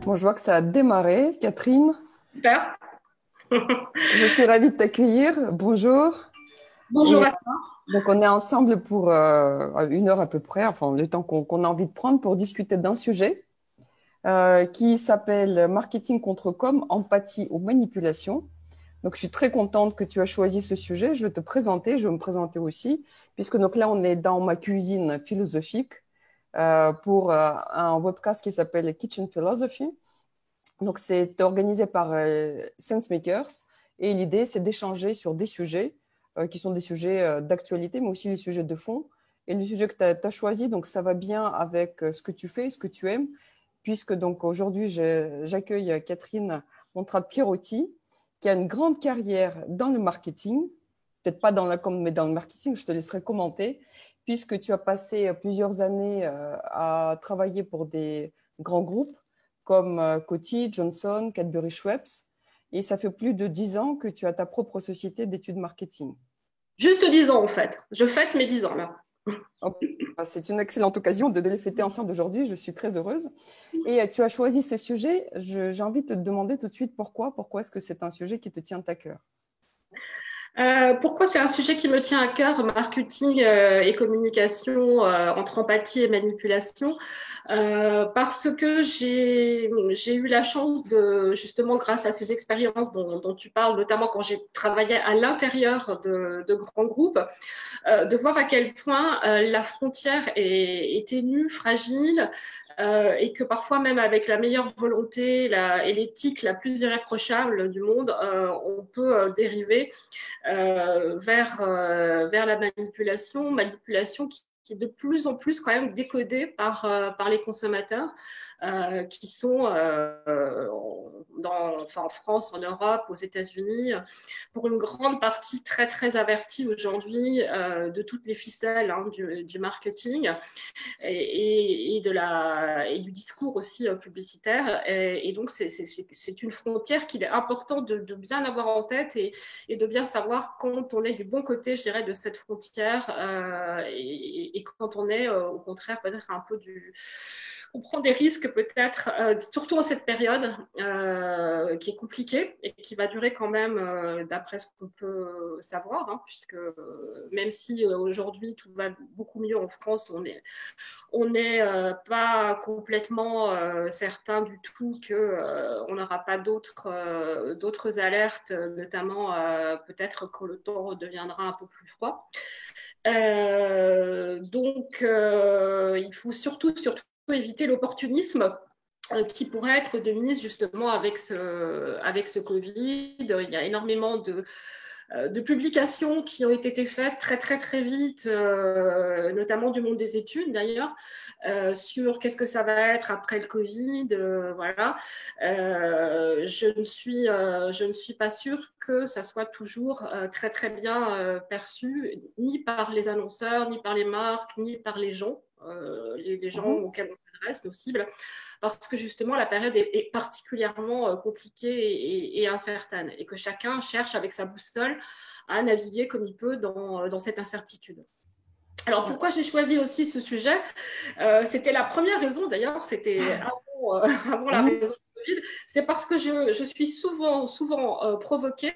Bon, je vois que ça a démarré. Catherine, Super. je suis ravie de t'accueillir. Bonjour. Bonjour Et à toi. donc, on est ensemble pour 1 heure à peu près, enfin, le temps qu'on a envie de prendre pour discuter d'un sujet qui s'appelle Marketing contre com, empathie ou manipulation. Donc, je suis très contente que tu as choisi ce sujet. Je vais te présenter, je vais me présenter aussi, puisque donc là, on est dans ma cuisine philosophique pour un webcast qui s'appelle Kitchen Philosophy. Donc, c'est organisé par SenseMakers et l'idée, c'est d'échanger sur des sujets qui sont des sujets d'actualité, mais aussi les sujets de fond. Et le sujet que tu as choisi, donc ça va bien avec ce que tu fais, ce que tu aimes, puisque donc aujourd'hui, j'accueille Catherine Montrade-Pierotti, qui a une grande carrière dans le marketing, peut-être pas dans la com, mais dans le marketing, je te laisserai commenter, puisque tu as passé plusieurs années à travailler pour des grands groupes comme Coty, Johnson, Cadbury Schweppes. Et ça fait plus de 10 ans que tu as ta propre société d'études marketing. Juste 10 ans en fait. Je fête mes 10 ans là. Oh, c'est une excellente occasion de les fêter ensemble aujourd'hui. Je suis très heureuse. Et tu as choisi ce sujet. J'ai envie de te demander tout de suite pourquoi. Pourquoi est-ce que c'est un sujet qui te tient à cœur? Pourquoi c'est un sujet qui me tient à cœur, marketing et communication entre empathie et manipulation? Parce que j'ai eu la chance de, justement, grâce à ces expériences dont tu parles, notamment quand j'ai travaillé à l'intérieur de grands groupes, de voir à quel point la frontière est ténue, fragile, et que parfois même avec la meilleure volonté et l'éthique la plus irréprochable du monde, on peut dériver vers la manipulation qui est de plus en plus quand même décodée par les consommateurs qui sont en France, en Europe, aux États-Unis, pour une grande partie très très avertie aujourd'hui de toutes les ficelles du marketing et du discours aussi publicitaire. Et donc, c'est une frontière qu'il est important de bien avoir en tête et de bien savoir quand on est du bon côté, je dirais, de cette frontière et quand on est, au contraire, peut-être un peu du on prend des risques peut-être, surtout en cette période qui est compliquée et qui va durer quand même, d'après ce qu'on peut savoir, puisque même si aujourd'hui tout va beaucoup mieux en France, on n'est pas complètement certain du tout qu'on n'aura pas d'autres alertes, notamment peut-être que le temps redeviendra un peu plus froid. Donc, il faut surtout éviter l'opportunisme qui pourrait être de mise justement avec ce Covid. Il y a énormément de publications qui ont été faites très très très vite, notamment du monde des études d'ailleurs, sur qu'est-ce que ça va être après le Covid. Voilà. Je ne suis pas sûre que ça soit toujours très très bien perçu, ni par les annonceurs, ni par les marques, ni par les gens. Les gens Mhm. auxquels on s'adresse, nos cibles, parce que justement la période est particulièrement compliquée et incertaine, et que chacun cherche avec sa boussole à naviguer comme il peut dans cette incertitude. Alors Ouais. pourquoi j'ai choisi aussi ce sujet? C'était la première raison d'ailleurs, c'était avant la Mhm. raison du Covid, c'est parce que je suis souvent provoquée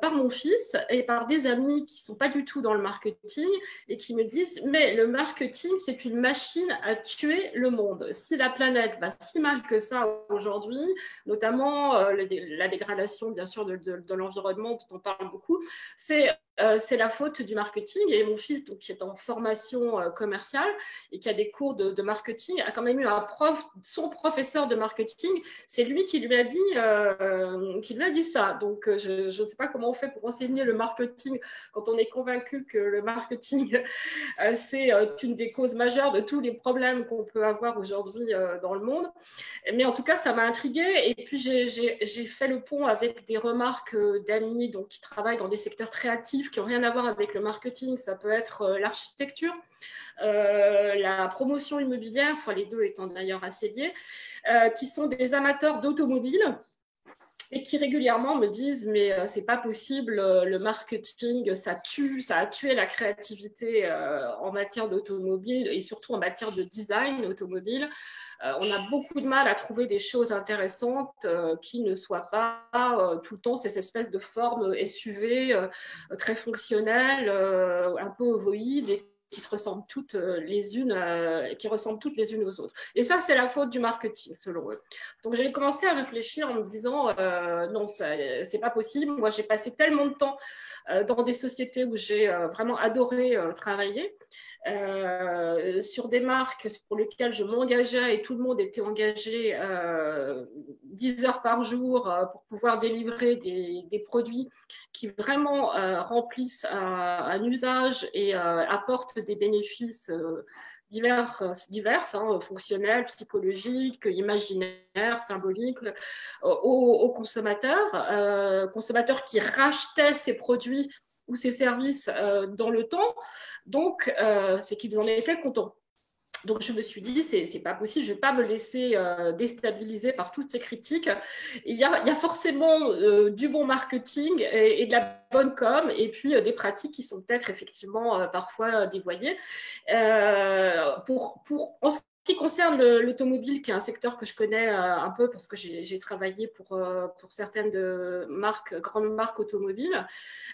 par mon fils et par des amis qui sont pas du tout dans le marketing et qui me disent mais le marketing c'est une machine à tuer le monde. Si la planète va si mal que ça aujourd'hui, notamment la dégradation bien sûr de l'environnement dont on parle beaucoup, c'est la faute du marketing. Et mon fils, donc, qui est en formation commerciale et qui a des cours de marketing, a quand même eu son professeur de marketing, c'est lui qui lui a dit ça. Donc, je ne sais pas pas comment on fait pour enseigner le marketing quand on est convaincu que le marketing, c'est une des causes majeures de tous les problèmes qu'on peut avoir aujourd'hui dans le monde. Mais en tout cas, ça m'a intriguée. Et puis, j'ai fait le pont avec des remarques d'amis donc, qui travaillent dans des secteurs très actifs, qui n'ont rien à voir avec le marketing. Ça peut être l'architecture, la promotion immobilière, enfin les deux étant d'ailleurs assez liés, qui sont des amateurs d'automobile et qui régulièrement me disent mais c'est pas possible, le marketing ça a tué la créativité en matière d'automobile et surtout en matière de design automobile. On a beaucoup de mal à trouver des choses intéressantes qui ne soient pas tout le temps ces espèces de formes SUV très fonctionnelles, un peu ovoïdes et qui se ressemblent toutes les unes, qui ressemblent toutes les unes aux autres. Et ça, c'est la faute du marketing, selon eux. Donc, j'ai commencé à réfléchir en me disant, non, c'est pas possible. Moi, j'ai passé tellement de temps dans des sociétés où j'ai vraiment adoré travailler, sur des marques pour lesquelles je m'engageais et tout le monde était engagé 10 heures par jour pour pouvoir délivrer des produits qui vraiment remplissent un usage et apportent des bénéfices divers hein, fonctionnels, psychologiques, imaginaires, symboliques, aux consommateurs qui rachetaient ces produits ou ces services dans le temps. Donc, c'est qu'ils en étaient contents. Donc, je me suis dit, c'est pas possible, je vais pas me laisser déstabiliser par toutes ces critiques. Il y a forcément du bon marketing et de la bonne com, et puis des pratiques qui sont peut-être effectivement parfois dévoyées. En ce qui concerne l'automobile, qui est un secteur que je connais un peu parce que j'ai travaillé pour certaines grandes marques automobiles,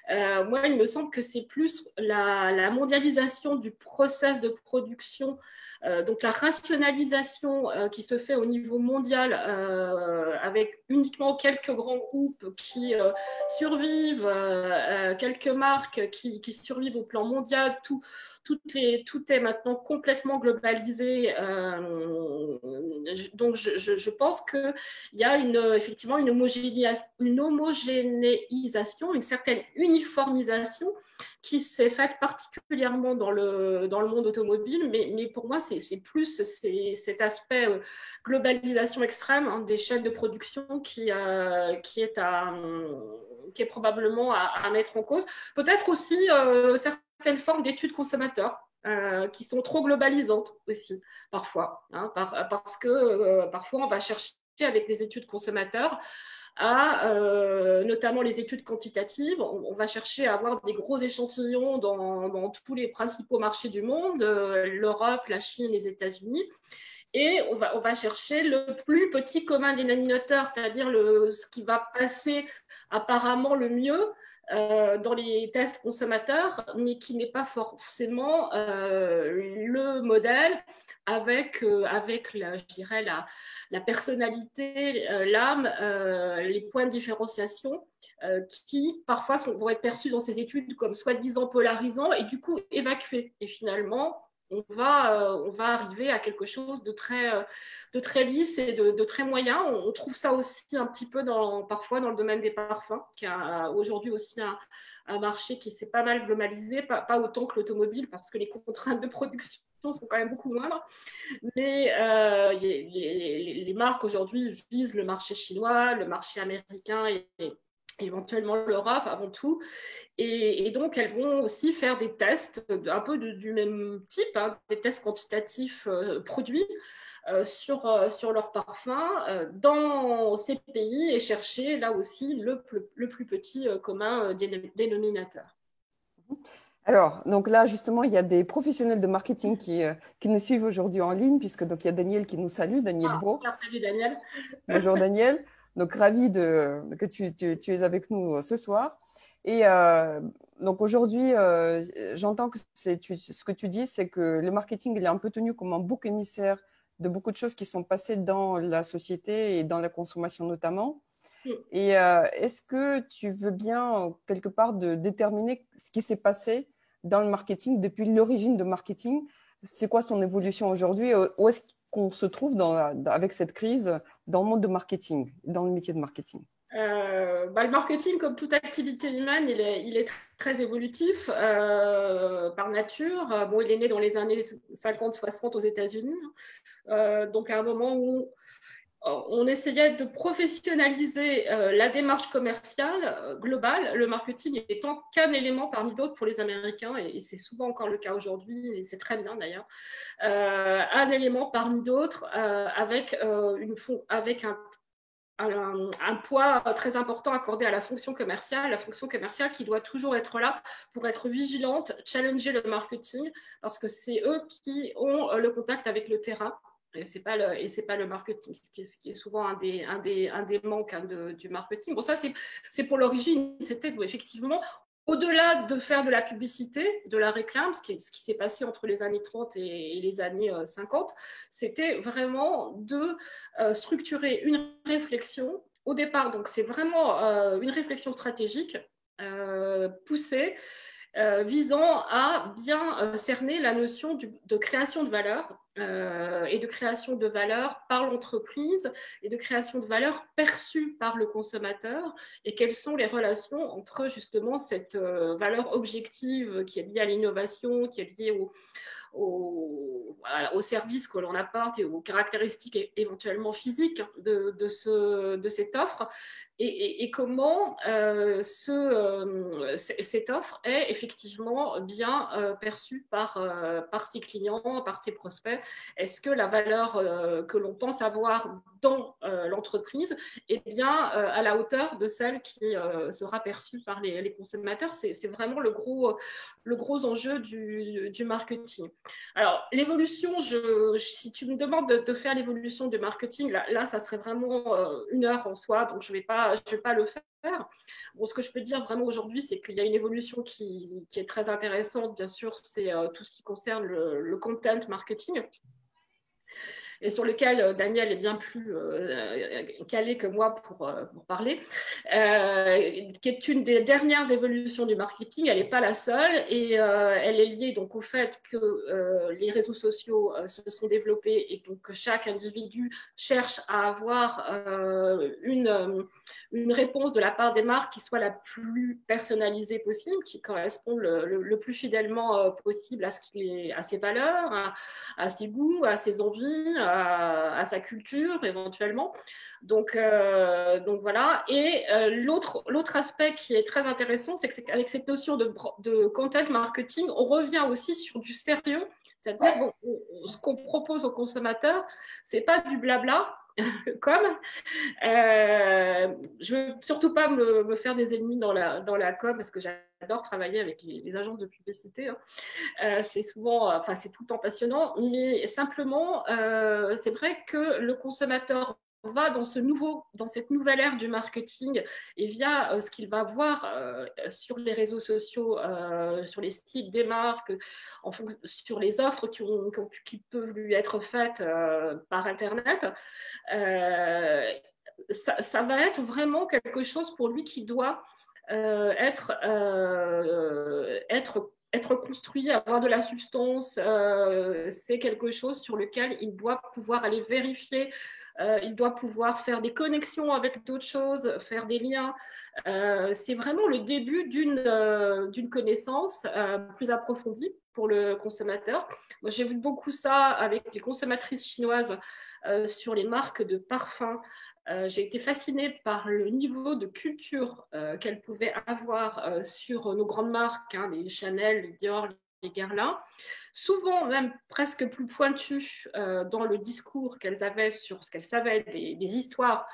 moi, il me semble que c'est plus la mondialisation du process de production, donc la rationalisation qui se fait au niveau mondial avec uniquement quelques grands groupes qui survivent, quelques marques qui survivent au plan mondial, tout est maintenant complètement globalisé. Donc, je pense qu'il y a effectivement une homogénéisation, une certaine uniformisation qui s'est faite particulièrement dans le monde automobile. Mais pour moi, c'est plus cet aspect globalisation extrême hein, des chaînes de production qui est probablement à mettre en cause. Peut-être aussi certaines formes d'études consommateurs qui sont trop globalisantes aussi, parfois. Hein, parce que parfois, on va chercher avec les études consommateurs notamment les études quantitatives. On va chercher à avoir des gros échantillons dans tous les principaux marchés du monde, l'Europe, la Chine, les États-Unis. Et on va chercher le plus petit commun dénominateur, c'est-à-dire ce qui va passer apparemment le mieux dans les tests consommateurs, mais qui n'est pas forcément le modèle avec je dirais, la personnalité, l'âme, les points de différenciation qui parfois vont être perçus dans ces études comme soi-disant polarisants et du coup évacués. Et finalement, on va arriver à quelque chose de très lisse et de très moyen. On trouve ça aussi un petit peu parfois dans le domaine des parfums, qui a aujourd'hui aussi un marché qui s'est pas mal globalisé, pas autant que l'automobile, parce que les contraintes de production sont quand même beaucoup moindres. Mais les marques aujourd'hui visent le marché chinois, le marché américain et éventuellement l'Europe avant tout. Et donc, elles vont aussi faire des tests un peu du même type, hein, des tests quantitatifs produits sur leurs parfums dans ces pays et chercher là aussi le plus petit commun dénominateur. Alors, donc là, justement, il y a des professionnels de marketing qui nous suivent aujourd'hui en ligne, puisque donc, il y a Daniel qui nous salue, Daniel Bro. Salut Daniel. Bonjour Daniel. Donc, ravi que tu es avec nous ce soir. Et donc aujourd'hui, j'entends que ce que tu dis, c'est que le marketing, il est un peu tenu comme un bouc émissaire de beaucoup de choses qui sont passées dans la société et dans la consommation notamment. Et est-ce que tu veux bien, quelque part, de déterminer ce qui s'est passé dans le marketing depuis l'origine de marketing? C'est quoi son évolution aujourd'hui? Où est-ce qu'on se trouve avec cette crise dans le monde de marketing, dans le métier de marketing? Le marketing, comme toute activité humaine, il est très évolutif par nature. Bon, il est né dans les années 50-60 aux États-Unis. Donc, à un moment où on essayait de professionnaliser la démarche commerciale globale, le marketing étant qu'un élément parmi d'autres pour les Américains, et c'est souvent encore le cas aujourd'hui, et c'est très bien d'ailleurs, un élément parmi d'autres avec un poids très important accordé à la fonction commerciale qui doit toujours être là pour être vigilante, challenger le marketing, parce que c'est eux qui ont le contact avec le terrain. Et c'est pas le marketing, ce qui est souvent un des manques du marketing. Bon, ça, c'est pour l'origine. C'était effectivement, au-delà de faire de la publicité, de la réclame, ce qui s'est passé entre les années 30 et les années 50, c'était vraiment de structurer une réflexion au départ. Donc, c'est vraiment une réflexion stratégique poussée visant à bien cerner la notion de création de valeur et de création de valeur par l'entreprise et de création de valeur perçue par le consommateur et quelles sont les relations entre justement cette valeur objective qui est liée à l'innovation, qui est liée aux services que l'on apporte et aux caractéristiques éventuellement physiques de cette offre et comment cette offre est effectivement bien perçue par ses clients, par ses prospects. Est-ce que la valeur que l'on pense avoir dans l'entreprise est bien à la hauteur de celle qui sera perçue par les consommateurs? C'est vraiment le gros enjeu du marketing. Alors, l'évolution, si tu me demandes de faire l'évolution du marketing, là, ça serait vraiment une heure en soi, donc je vais pas le faire. Bon, ce que je peux dire vraiment aujourd'hui, c'est qu'il y a une évolution qui est très intéressante, bien sûr, c'est tout ce qui concerne le content marketing, et sur lequel Daniel est bien plus calé que moi pour parler, qui est une des dernières évolutions du marketing. Elle n'est pas la seule et elle est liée donc au fait que les réseaux sociaux se sont développés et donc que chaque individu cherche à avoir une réponse de la part des marques qui soit la plus personnalisée possible, qui corresponde le plus fidèlement possible à ses valeurs, à ses goûts, à ses envies, à sa culture éventuellement. Donc voilà. Et l'autre aspect qui est très intéressant, c'est qu'avec cette notion de content marketing, on revient aussi sur du sérieux. C'est-à-dire bon, ce qu'on propose aux consommateurs, c'est pas du blabla, comme je veux surtout pas me faire des ennemis dans la com parce que j'adore travailler avec les agences de publicité. Hein. C'est souvent, enfin c'est tout le temps passionnant, mais simplement, c'est vrai que le consommateur va dans cette nouvelle ère du marketing et via ce qu'il va voir sur les réseaux sociaux, sur les sites des marques, sur les offres qui peuvent lui être faites par Internet, ça va être vraiment quelque chose pour lui qui doit être construit, avoir de la substance. C'est quelque chose sur lequel il doit pouvoir aller vérifier. Il doit pouvoir faire des connexions avec d'autres choses, faire des liens. C'est vraiment le début d'une connaissance plus approfondie pour le consommateur. Moi, j'ai vu beaucoup ça avec les consommatrices chinoises sur les marques de parfums. J'ai été fascinée par le niveau de culture qu'elles pouvaient avoir sur nos grandes marques, hein, les Chanel, les Dior, les Guerlain, souvent même presque plus pointues dans le discours qu'elles avaient sur ce qu'elles savaient des histoires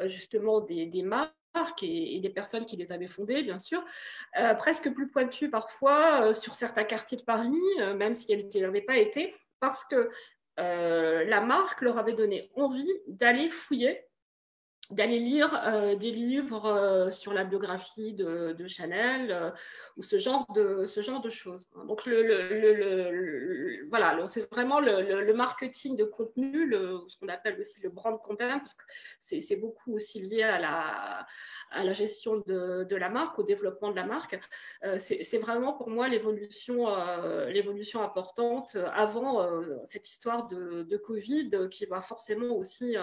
justement des marques et des personnes qui les avaient fondées, bien sûr, presque plus pointues parfois sur certains quartiers de Paris, même si elles n'y avaient pas été, parce que la marque leur avait donné envie d'aller fouiller, d'aller lire des livres sur la biographie de Chanel ou ce genre de choses. Donc voilà, c'est vraiment le marketing de contenu, ce qu'on appelle aussi le brand content, parce que c'est beaucoup aussi lié à la gestion de la marque, au développement de la marque. C'est vraiment pour moi l'évolution importante avant cette histoire de Covid qui va forcément aussi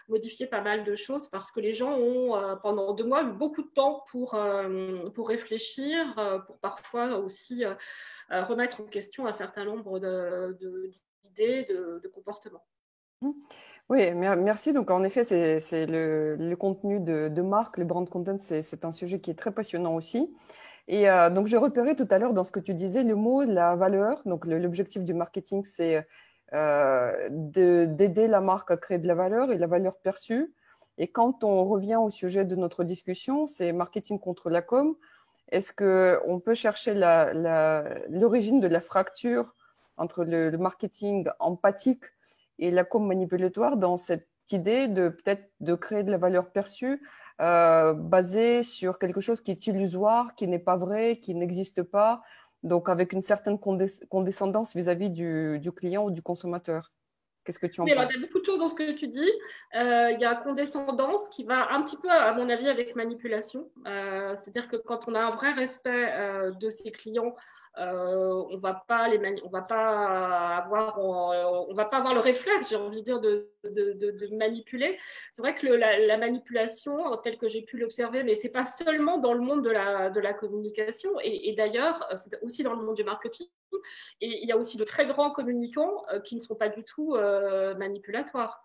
modifier pas mal de choses chose parce que les gens ont, pendant 2 mois, eu beaucoup de temps pour réfléchir, pour parfois aussi remettre en question un certain nombre d'idées, de comportements. Oui, merci. Donc, en effet, c'est le contenu de marque, le brand content, c'est un sujet qui est très passionnant aussi. Et donc, j'ai repéré tout à l'heure dans ce que tu disais le mot, la valeur. Donc, l'objectif du marketing, c'est d'aider la marque à créer de la valeur et la valeur perçue. Et quand on revient au sujet de notre discussion, c'est marketing contre la com. Est-ce qu'on peut chercher l'origine de la fracture entre le marketing empathique et la com manipulatoire dans cette idée de peut-être de créer de la valeur perçue basée sur quelque chose qui est illusoire, qui n'est pas vrai, qui n'existe pas, donc avec une certaine condescendance vis-à-vis du client ou du consommateur. Qu'est-ce que tu en Oui, alors il y a penses? beaucoup de choses dans ce que tu dis. Il y a condescendance qui va un petit peu, à mon avis, avec manipulation. C'est-à-dire que quand on a un vrai respect de ses clients, on va pas on va pas avoir, on va pas avoir le réflexe, j'ai envie de dire, de manipuler. C'est vrai que la manipulation, telle que j'ai pu l'observer, mais c'est pas seulement dans le monde de la communication, et d'ailleurs, c'est aussi dans le monde du marketing. Et il y a aussi de très grands communicants qui ne sont pas du tout manipulatoires.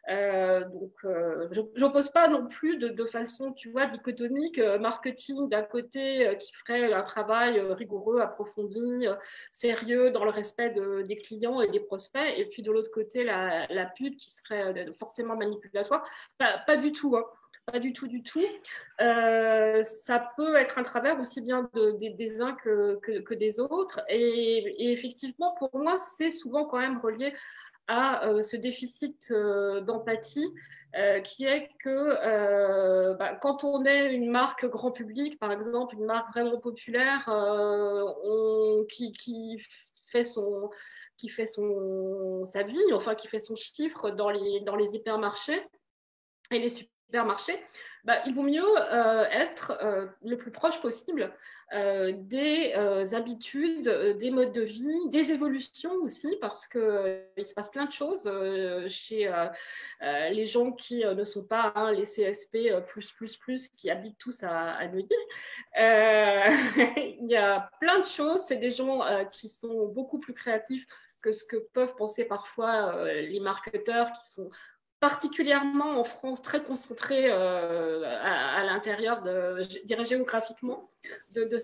Donc, je n'oppose pas non plus de façon, tu vois, dichotomique, marketing d'un côté qui ferait un travail rigoureux, approfondi, sérieux, dans le respect des clients et des prospects, et puis de l'autre côté, la pub qui serait forcément manipulatoire. Pas du tout, hein. Pas du tout, du tout. Ça peut être un travers aussi bien des uns que des autres. Et effectivement, pour moi, c'est souvent quand même relié à ce déficit d'empathie qui est que quand on est une marque grand public, par exemple, une marque vraiment populaire qui fait sa vie, enfin qui fait son chiffre dans les hypermarchés et les supermarchés, il vaut mieux être le plus proche possible des habitudes, des modes de vie, des évolutions aussi, parce qu'il se passe plein de choses chez les gens qui ne sont pas les CSP qui habitent tous à New York. Il y a plein de choses, c'est des gens qui sont beaucoup plus créatifs que ce que peuvent penser parfois les marketeurs qui sont particulièrement en France, très concentré à l'intérieur, je dirais géographiquement, de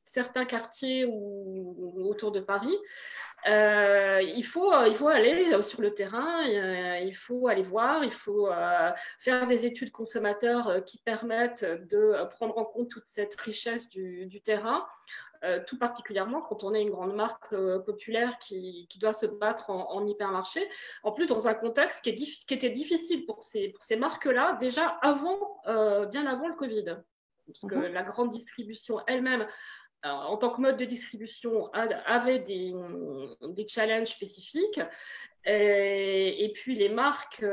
certains quartiers ou autour de Paris. Il faut aller sur le terrain, il faut aller voir, il faut faire des études consommateurs qui permettent de prendre en compte toute cette richesse du terrain. Tout particulièrement quand on est une grande marque populaire qui doit se battre en hypermarché. En plus, dans un contexte qui était difficile pour ces marques-là, déjà bien avant le Covid. Parce que la grande distribution elle-même, en tant que mode de distribution, avait des challenges spécifiques. Et puis les marques,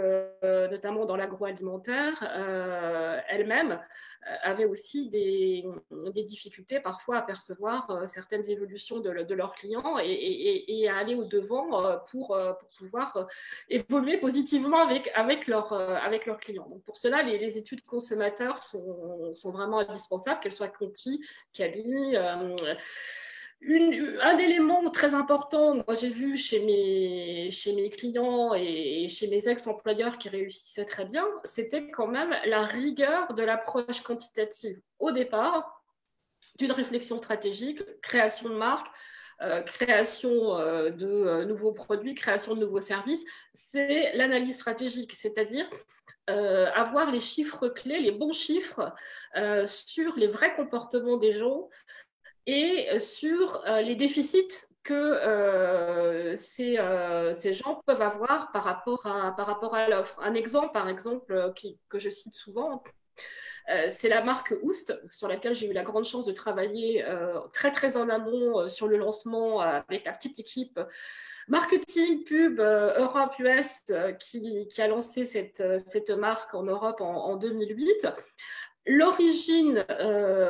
notamment dans l'agroalimentaire, elles-mêmes avaient aussi des difficultés parfois à percevoir certaines évolutions de leurs clients et à aller au-devant pour pouvoir évoluer positivement avec leurs clients. Donc pour cela, les études consommateurs sont vraiment indispensables, qu'elles soient Conti, Cali. Un élément très important, moi j'ai vu chez mes clients et chez mes ex-employeurs qui réussissaient très bien, c'était quand même la rigueur de l'approche quantitative au départ d'une réflexion stratégique, création de marque, création de nouveaux produits, création de nouveaux services. C'est l'analyse stratégique, c'est-à-dire avoir les chiffres clés, les bons chiffres sur les vrais comportements des gens et sur les déficits que ces gens peuvent avoir par rapport à l'offre. Un exemple, par exemple, que je cite souvent, c'est la marque Oust, sur laquelle j'ai eu la grande chance de travailler très très en amont sur le lancement avec la petite équipe marketing pub Europe US qui a lancé cette marque en Europe en 2008. L'origine,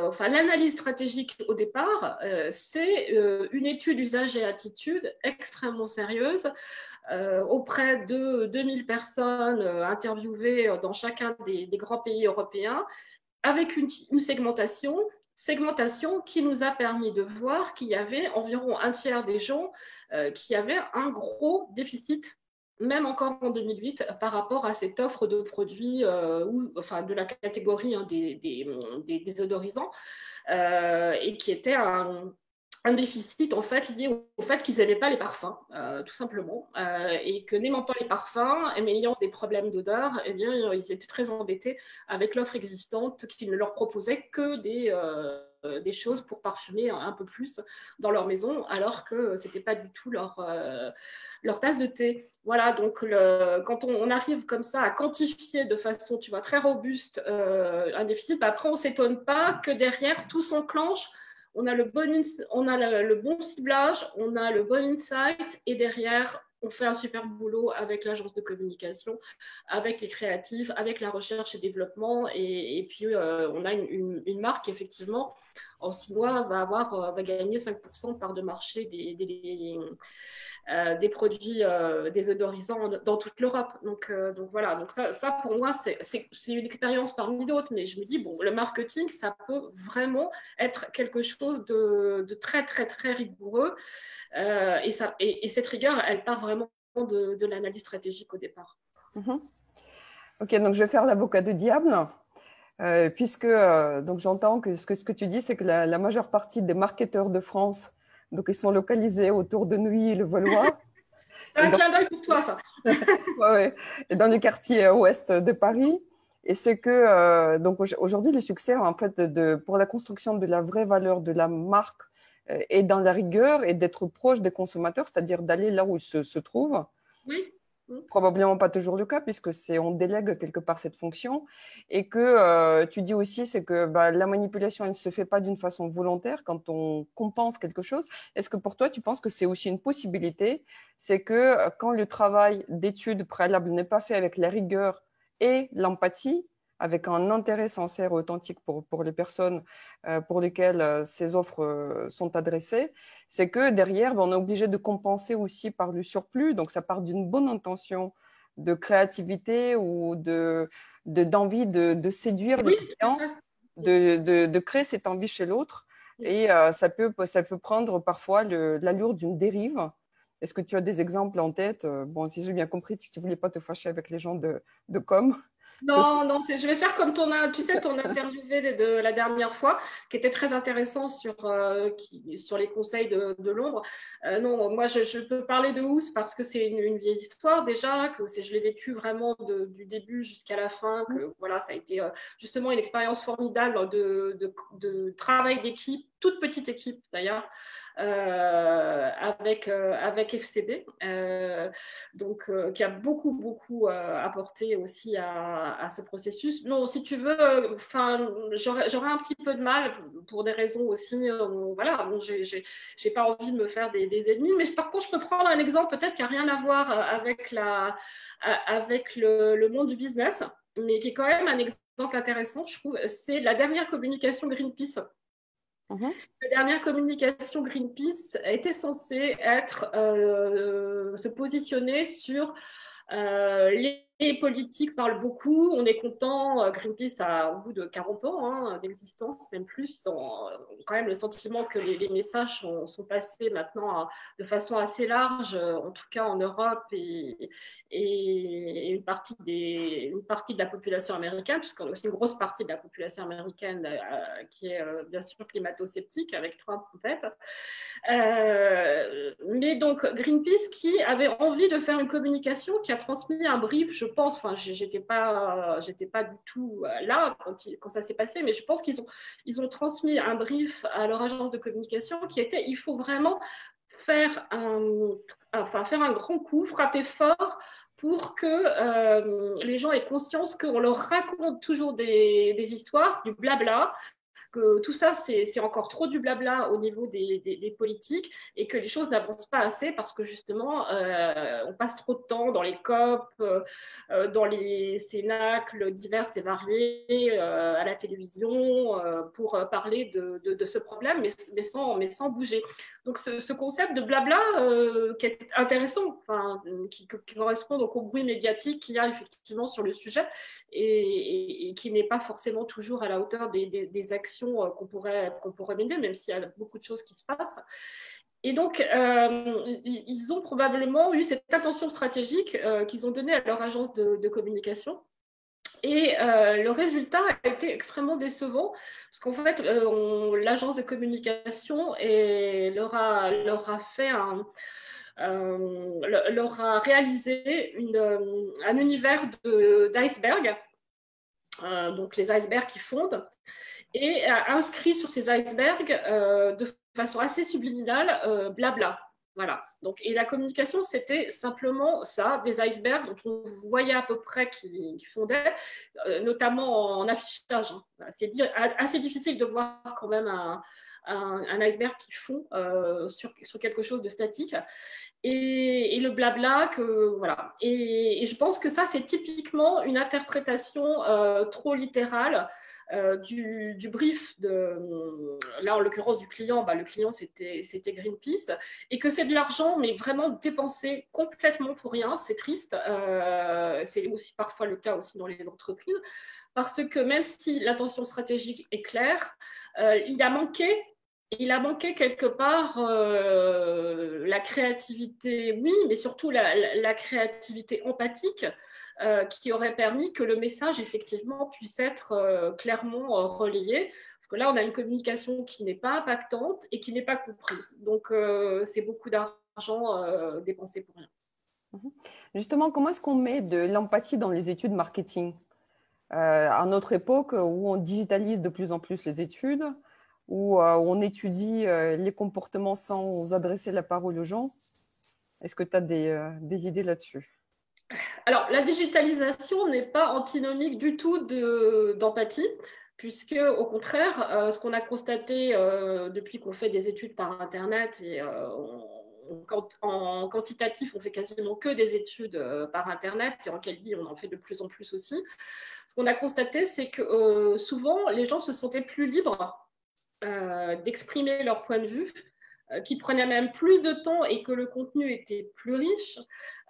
enfin l'analyse stratégique au départ, c'est une étude usage et attitude extrêmement sérieuse auprès de 2000 personnes interviewées dans chacun des grands pays européens, avec une segmentation qui nous a permis de voir qu'il y avait environ un tiers des gens qui avaient un gros déficit, même encore en 2008, par rapport à cette offre de produits, enfin de la catégorie des désodorisants, et qui était un déficit en fait lié au fait qu'ils n'aimaient pas les parfums, tout simplement, et que n'aimant pas les parfums, et ayant des problèmes d'odeur, eh bien, ils étaient très embêtés avec l'offre existante qui ne leur proposait que des choses pour parfumer un peu plus dans leur maison, alors que c'était pas du tout leur tasse de thé. Voilà, donc quand on arrive comme ça à quantifier de façon, tu vois, très robuste un déficit, bah après on s'étonne pas que derrière tout s'enclenche. On a le bon ciblage, on a le bon insight, et derrière, on fait un super boulot avec l'agence de communication, avec les créatifs, avec la recherche et développement, et puis on a une marque qui, effectivement, en 6 mois, va gagner 5% de part de marché des produits désodorisants dans toute l'Europe. Donc voilà, donc ça pour moi, c'est une expérience parmi d'autres, mais je me dis, bon, le marketing, ça peut vraiment être quelque chose de très, très, très rigoureux. Et cette rigueur, elle part vraiment de l'analyse stratégique au départ. Ok, donc je vais faire l'avocat du diable. Puisque donc j'entends que ce que tu dis, c'est que la majeure partie des marketeurs de France, donc ils sont localisés autour de Neuilly-le-Valois. C'est un clin d'œil pour toi, ça. Ouais, et dans le quartier ouest de Paris. Et c'est que donc aujourd'hui, le succès en fait pour la construction de la vraie valeur de la marque est dans la rigueur et d'être proche des consommateurs, c'est-à-dire d'aller là où ils se trouvent. Oui. Probablement pas toujours le cas puisque on délègue quelque part cette fonction et que tu dis aussi c'est que la manipulation elle ne se fait pas d'une façon volontaire quand on compense quelque chose. Est-ce que pour toi tu penses que c'est aussi une possibilité, c'est que quand le travail d'étude préalable n'est pas fait avec la rigueur et l'empathie, avec un intérêt sincère et authentique pour les personnes pour lesquelles ces offres sont adressées, c'est que derrière, on est obligé de compenser aussi par le surplus. Donc, ça part d'une bonne intention de créativité ou d'envie de séduire les clients, de créer cette envie chez l'autre. Et ça peut prendre parfois l'allure d'une dérive. Est-ce que tu as des exemples en tête? Bon, si j'ai bien compris, tu ne voulais pas te fâcher avec les gens de com. Non, je vais faire comme tu sais, ton interviewé de la dernière fois, qui était très intéressant sur les conseils de Londres. Non, moi, je peux parler de Ous parce que c'est une vieille histoire déjà, que je l'ai vécu vraiment du début jusqu'à la fin, que voilà, ça a été justement une expérience formidable de travail d'équipe, toute petite équipe d'ailleurs, avec FCB, donc qui a beaucoup apporté aussi à ce processus. Non, si tu veux, j'aurais un petit peu de mal pour des raisons aussi, voilà, bon, j'ai pas envie de me faire des ennemis, mais par contre, je peux prendre un exemple peut-être qui n'a rien à voir avec le monde du business, mais qui est quand même un exemple intéressant, je trouve. C'est la dernière communication Greenpeace. La dernière communication Greenpeace était censée se positionner sur les politiques parlent beaucoup, on est content. Greenpeace a, au bout de 40 ans d'existence, même plus, on quand même le sentiment que les messages sont passés maintenant de façon assez large, en tout cas en Europe et une partie de la population américaine, puisqu'on a aussi une grosse partie de la population américaine qui est bien sûr climato-sceptique, avec Trump en tête. Mais donc Greenpeace qui avait envie de faire une communication, qui a transmis un brief, je pense, enfin j'étais pas du tout là quand ça s'est passé, mais je pense qu'ils ont transmis un brief à leur agence de communication qui était: il faut vraiment faire un grand coup, frapper fort pour que les gens aient conscience qu'on leur raconte toujours des histoires, du blabla, que tout ça, c'est encore trop du blabla au niveau des politiques et que les choses n'avancent pas assez parce que justement, on passe trop de temps dans les COP, dans les cénacles divers et variés, à la télévision, pour parler de ce problème, mais sans bouger. Donc ce concept de blabla qui est intéressant, enfin, qui correspond donc au bruit médiatique qu'il y a effectivement sur le sujet et qui n'est pas forcément toujours à la hauteur des actions qu'on pourrait mener, même s'il y a beaucoup de choses qui se passent. Et donc, ils ont probablement eu cette intention stratégique qu'ils ont donnée à leur agence de communication. Et le résultat a été extrêmement décevant parce qu'en fait, l'agence de communication leur a fait leur a réalisé un univers d'iceberg, donc les icebergs qui fondent, et a inscrit sur ces icebergs de façon assez subliminale blabla. Voilà. Donc, et la communication, c'était simplement ça, des icebergs dont on voyait à peu près qui fondaient, notamment en affichage. Hein. C'est assez difficile de voir quand même un iceberg qui fond sur quelque chose de statique. Et le blabla, voilà. Et je pense que ça, c'est typiquement une interprétation trop littérale du brief là en l'occurrence du client, le client c'était Greenpeace, et que c'est de l'argent mais vraiment dépensé complètement pour rien, c'est triste, c'est aussi parfois le cas aussi dans les entreprises, parce que même si l'intention stratégique est claire, il a manqué quelque part la créativité, oui, mais surtout la créativité empathique qui aurait permis que le message, effectivement, puisse être clairement relayé. Parce que là, on a une communication qui n'est pas impactante et qui n'est pas comprise. Donc, c'est beaucoup d'argent dépensé pour rien. Justement, comment est-ce qu'on met de l'empathie dans les études marketing à notre époque où on digitalise de plus en plus les études, où on étudie les comportements sans adresser la parole aux gens? Est-ce que tu as des idées là-dessus? Alors, la digitalisation n'est pas antinomique du tout d'empathie, puisque au contraire, ce qu'on a constaté depuis qu'on fait des études par Internet et en quantitatif, on fait quasiment que des études par Internet et en qualité, on en fait de plus en plus aussi. Ce qu'on a constaté, c'est que souvent, les gens se sentaient plus libres d'exprimer leur point de vue, qui prenaient même plus de temps et que le contenu était plus riche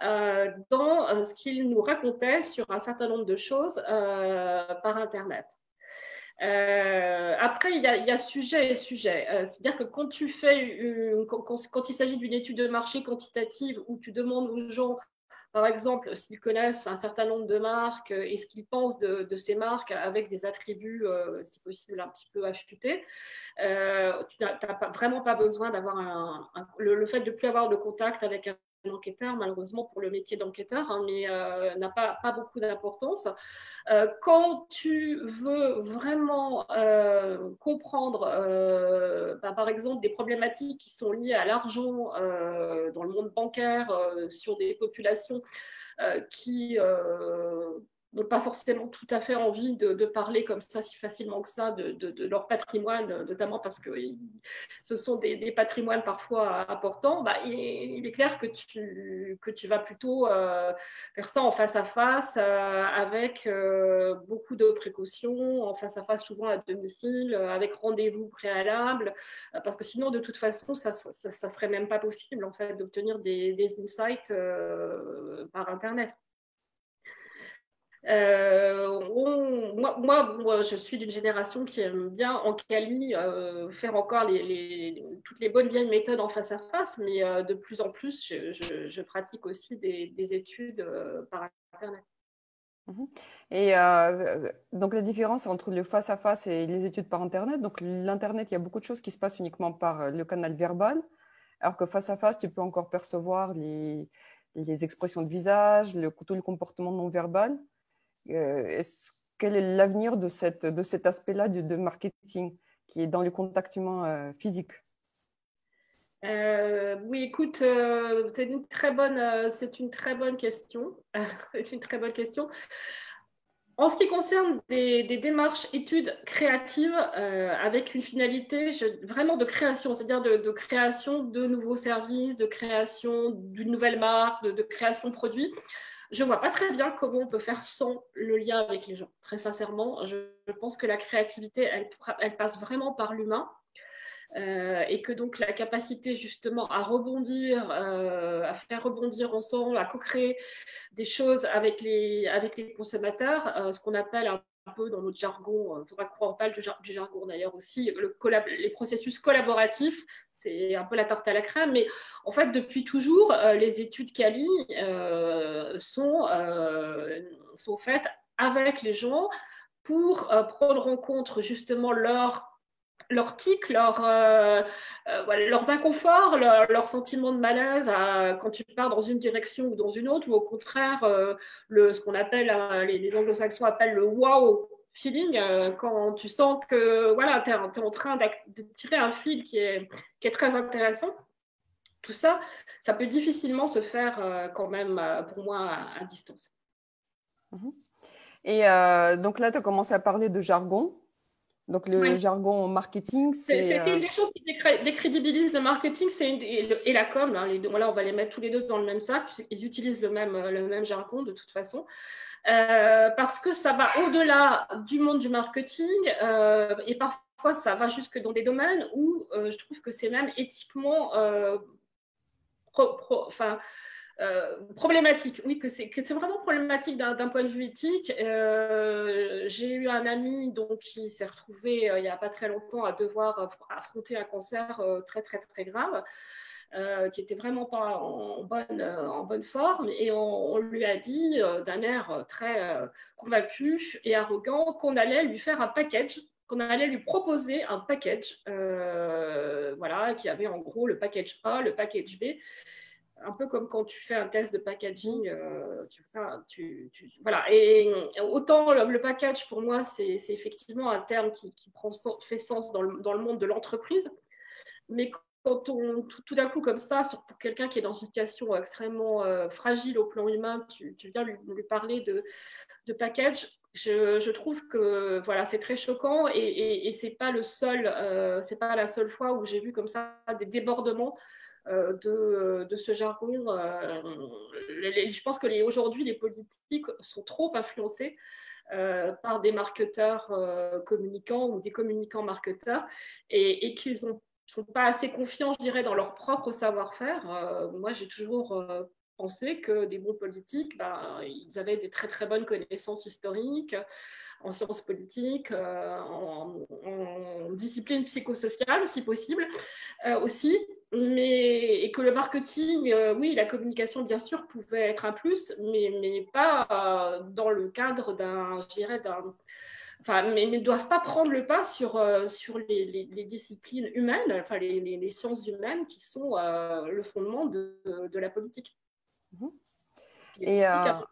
dans ce qu'ils nous racontaient sur un certain nombre de choses par Internet. Après, il y a sujet et sujet. C'est-à-dire que quand quand il s'agit d'une étude de marché quantitative où tu demandes aux gens, par exemple, s'ils connaissent un certain nombre de marques et ce qu'ils pensent de ces marques avec des attributs, si possible, un petit peu affûtés, tu n'as vraiment pas besoin d'avoir le fait de ne plus avoir de contact avec un enquêteur, malheureusement pour le métier d'enquêteur, hein, mais n'a pas beaucoup d'importance. Quand tu veux vraiment comprendre, par exemple, des problématiques qui sont liées à l'argent dans le monde bancaire, sur des populations qui n'ont pas forcément tout à fait envie de parler comme ça si facilement que ça de leur patrimoine, notamment parce que ce sont des patrimoines parfois importants, il est clair que tu vas plutôt faire ça en face à face avec beaucoup de précautions, en face à face souvent à domicile, avec rendez-vous préalable, parce que sinon de toute façon ça serait même pas possible en fait d'obtenir des insights par Internet. Moi, je suis d'une génération qui aime bien en quali faire encore toutes les bonnes vieilles méthodes en face à face, mais de plus en plus, je pratique aussi des études par Internet. Et donc la différence entre le face-à-face et les études par Internet, donc l'Internet, il y a beaucoup de choses qui se passent uniquement par le canal verbal, alors que face-à-face, tu peux encore percevoir les expressions de visage, tout le comportement non verbal. Quel est l'avenir de cet aspect-là de marketing qui est dans le contact humain physique? Oui, écoute, c'est une très bonne question. C'est une très bonne question. En ce qui concerne des démarches études créatives avec une finalité vraiment de création, c'est-à-dire de création de nouveaux services, de création d'une nouvelle marque, de création de produits, je ne vois pas très bien comment on peut faire sans le lien avec les gens. Très sincèrement, je pense que la créativité, elle passe vraiment par l'humain. Et que donc la capacité justement à rebondir, à faire rebondir ensemble, à co-créer des choses avec les consommateurs, ce qu'on appelle un peu dans notre jargon, il faudra qu'on parle du jargon d'ailleurs aussi, les processus collaboratifs, c'est un peu la tarte à la crème, mais en fait depuis toujours, les études Cali sont faites avec les gens pour prendre en compte justement leurs tics, voilà, leurs inconforts, leurs sentiments de malaise quand tu pars dans une direction ou dans une autre, ou au contraire, ce qu'on appelle, les anglo-saxons appellent le wow feeling, quand tu sens que voilà, tu es en train de tirer un fil qui est très intéressant. Tout ça, ça peut difficilement se faire quand même, pour moi, à distance. Et donc là, tu as commencé à parler de jargon. Donc le Ouais. jargon marketing, c'est… C'est une des choses qui décrédibilise le marketing, et la com. Hein, voilà, on va les mettre tous les deux dans le même sac. Ils utilisent le même jargon de toute façon. Parce que ça va au-delà du monde du marketing et parfois ça va jusque dans des domaines où je trouve que c'est même éthiquement problématique. Oui, que c'est vraiment problématique d'un point de vue éthique. J'ai eu un ami donc, qui s'est retrouvé il n'y a pas très longtemps à devoir affronter un cancer très, très, très grave. Qui était vraiment pas en bonne forme, et on lui a dit d'un air très convaincu et arrogant qu'on allait lui faire un package, qu'on allait lui proposer un package, voilà, qui avait en gros le package A, le package B, un peu comme quand tu fais un test de packaging, voilà. Et autant le package pour moi c'est effectivement un terme qui fait sens dans le monde de l'entreprise, mais quand tout d'un coup comme ça, pour quelqu'un qui est dans une situation extrêmement fragile au plan humain, tu viens lui parler de package. Je trouve que voilà, c'est très choquant, et c'est pas c'est pas la seule fois où j'ai vu comme ça des débordements de ce jargon. Je pense que aujourd'hui les politiques sont trop influencés par des marketeurs communicants ou des communicants marketeurs, et qu'ils ont sont pas assez confiants, je dirais, dans leur propre savoir-faire. Moi, j'ai toujours pensé que des bons politiques, ils avaient des très très bonnes connaissances historiques, en sciences politiques, en discipline psychosociale, si possible, aussi. Et que le marketing, oui, la communication, bien sûr, pouvait être un plus, mais pas dans le cadre je dirais, mais ne doivent pas prendre le pas sur les disciplines humaines, enfin les sciences humaines qui sont le fondement de la politique. Les Et politiques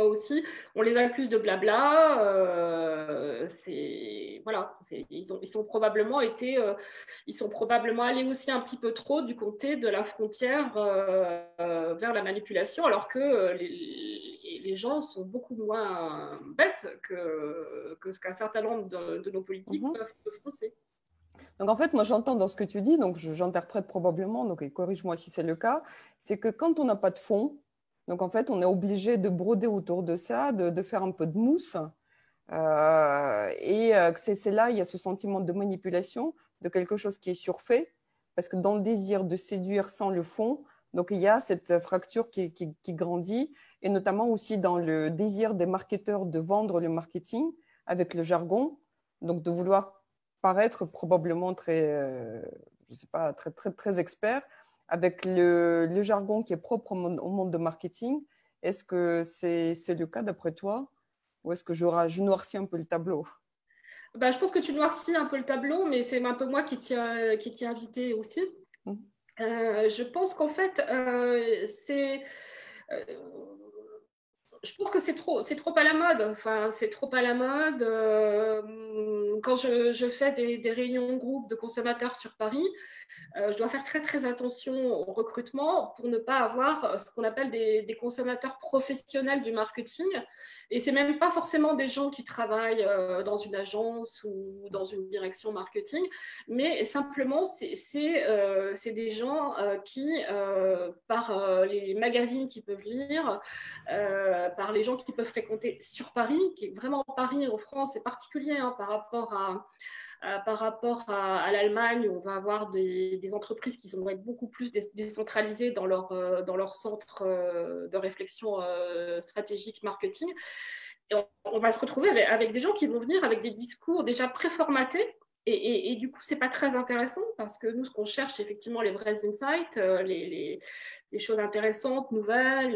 aussi, on les accuse de blabla. Voilà, ils sont probablement allés aussi un petit peu trop du côté de la frontière vers la manipulation, alors que les gens sont beaucoup moins bêtes que ce qu'un certain nombre de nos politiques peuvent penser. donc en fait, moi j'entends dans ce que tu dis, donc j'interprète probablement, donc et corrige-moi si c'est le cas, c'est que quand on n'a pas de fond, donc en fait on est obligé de broder autour de ça, de faire un peu de mousse, et que c'est là, il y a ce sentiment de manipulation, de quelque chose qui est surfait, parce que dans le désir de séduire sans le fond, donc il y a cette fracture qui grandit, et notamment aussi dans le désir des marketeurs de vendre le marketing avec le jargon, donc de vouloir paraître probablement très, je sais pas, très, très, très expert, avec le jargon qui est propre au monde de marketing. Est-ce que c'est le cas d'après toi? Ou est-ce que je noircis un peu le tableau? Je pense que tu noircis un peu le tableau, mais c'est un peu moi qui t'y invité aussi. Je pense qu'en fait, c'est. Euh, je pense que c'est trop à la mode. Enfin, c'est trop à la mode. Quand je fais des réunions de groupe de consommateurs sur Paris, je dois faire très très attention au recrutement pour ne pas avoir ce qu'on appelle des consommateurs professionnels du marketing. Et c'est même pas forcément des gens qui travaillent dans une agence ou dans une direction marketing, mais simplement c'est des gens qui, par les magazines qu'ils peuvent lire, par les gens qui peuvent fréquenter sur Paris, qui est vraiment Paris en France, c'est particulier hein, par rapport à l'Allemagne, où on va avoir des entreprises qui vont être beaucoup plus décentralisées dans leur centre de réflexion stratégique marketing. Et on va se retrouver avec des gens qui vont venir avec des discours déjà préformatés. Et du coup, c'est pas très intéressant parce que nous, ce qu'on cherche, c'est effectivement les vrais insights, les choses intéressantes, nouvelles,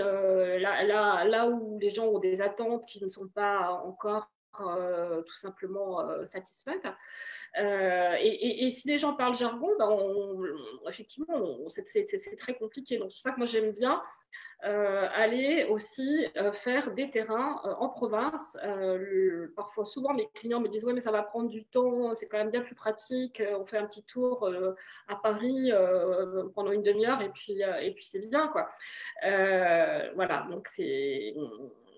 là où les gens ont des attentes qui ne sont pas encore tout simplement satisfaites. Et si les gens parlent jargon, effectivement, c'est très compliqué. Donc, c'est pour ça que moi, j'aime bien aller aussi faire des terrains en province. Parfois, souvent, mes clients me disent ouais, mais ça va prendre du temps, c'est quand même bien plus pratique. On fait un petit tour à Paris pendant une demi-heure et puis c'est bien, quoi. Voilà, donc c'est.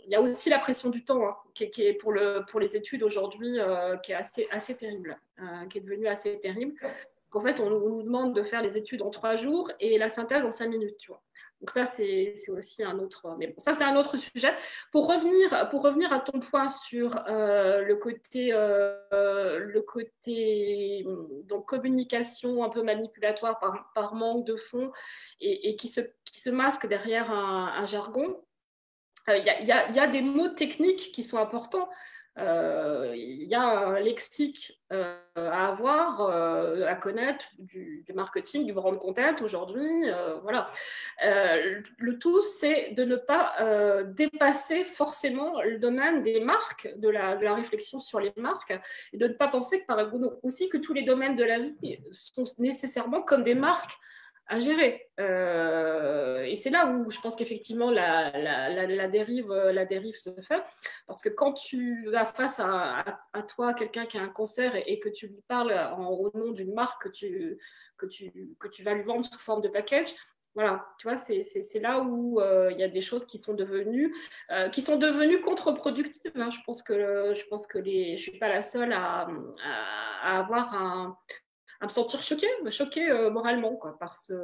Il y a aussi la pression du temps hein, qui est pour les études aujourd'hui qui est assez terrible, qui est devenue assez terrible. En fait, on nous demande de faire les études en 3 jours et la synthèse en 5 minutes, tu vois. Donc ça, c'est aussi un autre. Mais bon, ça, c'est un autre sujet. Pour revenir à ton point sur le côté donc communication un peu manipulatoire par manque de fond et qui se masque derrière un jargon. Il y a des mots techniques qui sont importants. Il y a un lexique à avoir, à connaître du marketing, du brand content aujourd'hui. Voilà. Le tout, c'est de ne pas dépasser forcément le domaine des marques, de la réflexion sur les marques, et de ne pas penser que, par exemple, aussi que tous les domaines de la vie sont nécessairement comme des marques à gérer. Et c'est là où je pense qu'effectivement la dérive se fait. Parce que quand tu as face à toi quelqu'un qui a un cancer et que tu lui parles au nom d'une marque que tu vas lui vendre sous forme de package, voilà, tu vois, c'est là où il y a des choses qui sont devenues contre-productives. Hein. Je pense que je suis pas la seule à avoir à me sentir choquée moralement quoi, par ça.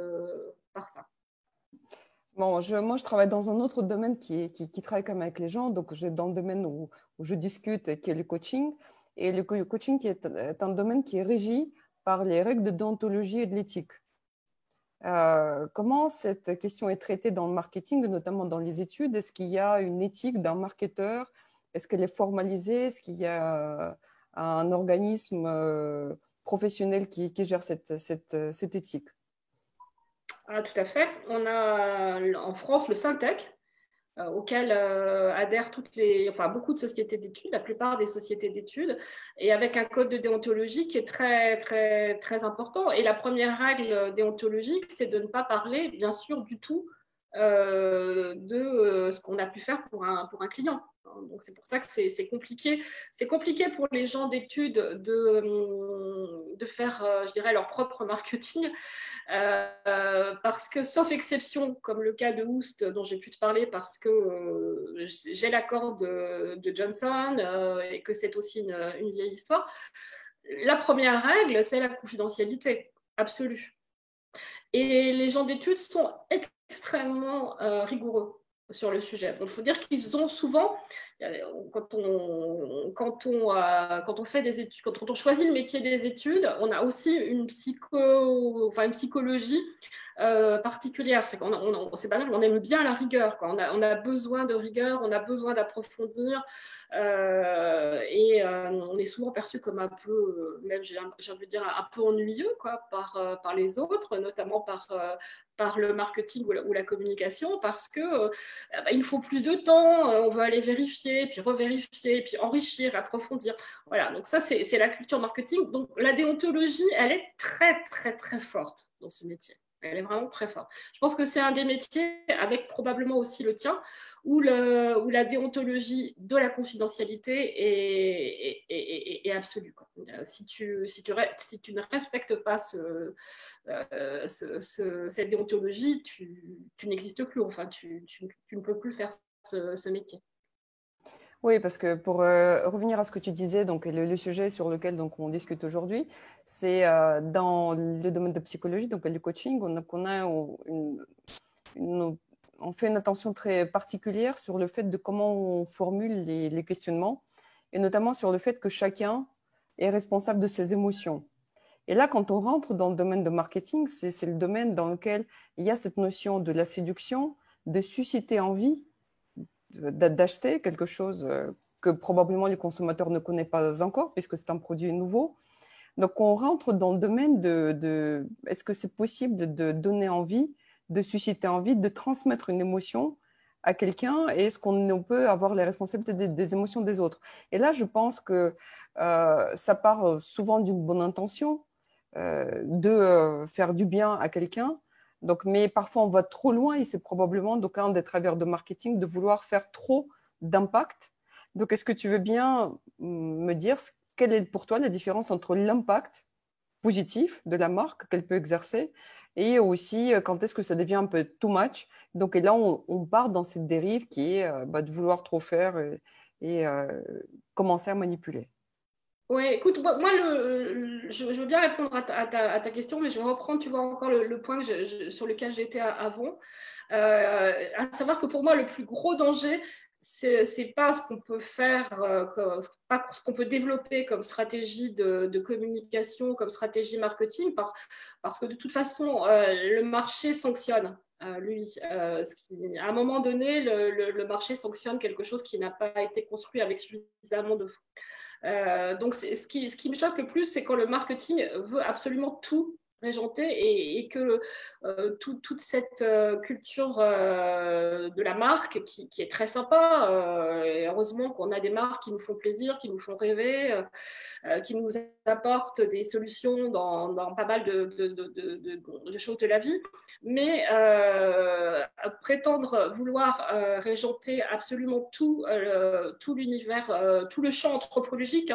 Bon, moi, je travaille dans un autre domaine qui travaille quand même avec les gens. Donc, dans le domaine où je discute, qui est le coaching. Et le coaching est un domaine qui est régi par les règles de déontologie et de l'éthique. Comment cette question est traitée dans le marketing, notamment dans les études? Est-ce qu'il y a une éthique d'un marketeur? Est-ce qu'elle est formalisée? Est-ce qu'il y a un organisme professionnel qui gère cette éthique? Ah, tout à fait. On a en France le Syntec, auquel adhèrent beaucoup de sociétés d'études, la plupart des sociétés d'études, et avec un code de déontologie qui est très, très, très important. Et la première règle déontologique, c'est de ne pas parler, bien sûr, du tout de ce qu'on a pu faire pour un client. Donc c'est pour ça que c'est compliqué. C'est compliqué pour les gens d'études de faire, je dirais, leur propre marketing. Parce que, sauf exception, comme le cas de Houst dont j'ai pu te parler, parce que j'ai l'accord de Johnson et que c'est aussi une vieille histoire, la première règle, c'est la confidentialité absolue. Et les gens d'études sont extrêmement rigoureux sur le sujet. Il faut dire qu'ils ont souvent, quand on fait des études, quand on choisit le métier des études, on a aussi une psychologie particulière. C'est banal, on aime bien la rigueur. Quoi. On a besoin de rigueur, on a besoin d'approfondir, et on est souvent perçu comme un peu, même j'ai envie de dire, un peu ennuyeux quoi, par les autres, notamment par le marketing ou la communication, parce que il faut plus de temps, on veut aller vérifier, puis revérifier, puis enrichir, approfondir. Voilà, donc ça, c'est la culture marketing. Donc la déontologie, elle est très, très, très forte dans ce métier. Elle est vraiment très forte. Je pense que c'est un des métiers, avec probablement aussi le tien, où la déontologie de la confidentialité est absolue, quoi. Si tu ne respectes pas cette déontologie, tu n'existes plus. Enfin, tu ne peux plus faire ce métier. Oui, parce que pour revenir à ce que tu disais, donc le sujet sur lequel donc, on discute aujourd'hui, c'est dans le domaine de psychologie, donc le coaching, on fait une attention très particulière sur le fait de comment on formule les questionnements, et notamment sur le fait que chacun est responsable de ses émotions. Et là, quand on rentre dans le domaine de marketing, c'est le domaine dans lequel il y a cette notion de la séduction, de susciter envie, d'acheter quelque chose que probablement les consommateurs ne connaissent pas encore, puisque c'est un produit nouveau. Donc, on rentre dans le domaine de est-ce que c'est possible de donner envie, de susciter envie, de transmettre une émotion à quelqu'un, et est-ce qu'on peut avoir les responsabilités des émotions des autres? Et là, je pense que ça part souvent d'une bonne intention, de faire du bien à quelqu'un. Donc, mais parfois, on va trop loin, et c'est probablement donc un des travers de marketing de vouloir faire trop d'impact. Donc, est-ce que tu veux bien me dire quelle est pour toi la différence entre l'impact positif de la marque qu'elle peut exercer et aussi quand est-ce que ça devient un peu too much? Donc, et là, on part dans cette dérive qui est de vouloir trop faire et commencer à manipuler. Oui, écoute, moi, je veux bien répondre à ta question, mais je vais reprendre, tu vois, encore le point sur lequel j'étais avant. À savoir que pour moi, le plus gros danger, c'est pas ce qu'on peut faire, pas ce qu'on peut développer comme stratégie de communication, comme stratégie marketing, parce que de toute façon, le marché sanctionne. Lui, à un moment donné, le marché sanctionne quelque chose qui n'a pas été construit avec suffisamment de fonds. Donc, ce qui me choque le plus, c'est quand le marketing veut absolument tout régenter et que toute cette culture de la marque qui est très sympa, et heureusement qu'on a des marques qui nous font plaisir, qui nous font rêver, qui nous apportent des solutions dans pas mal de choses de la vie, mais prétendre vouloir régenter absolument tout l'univers, tout le champ anthropologique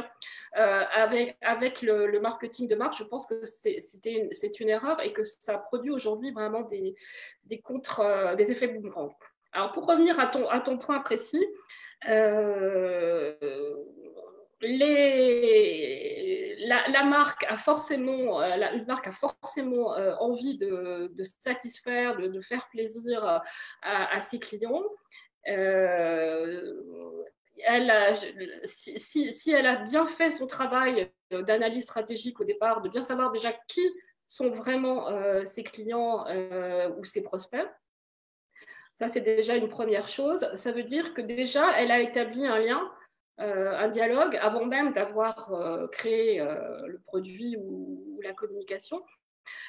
avec le marketing de marque, je pense que c'est une erreur et que ça produit aujourd'hui vraiment des effets boomerang. Alors pour revenir à ton point précis, la marque a forcément, une marque a forcément envie de satisfaire, de faire plaisir à ses clients. Si elle a bien fait son travail d'analyse stratégique au départ, de bien savoir déjà qui sont vraiment ses clients ou ses prospects, ça c'est déjà une première chose. Ça veut dire que déjà elle a établi un lien, un dialogue avant même d'avoir créé le produit ou la communication.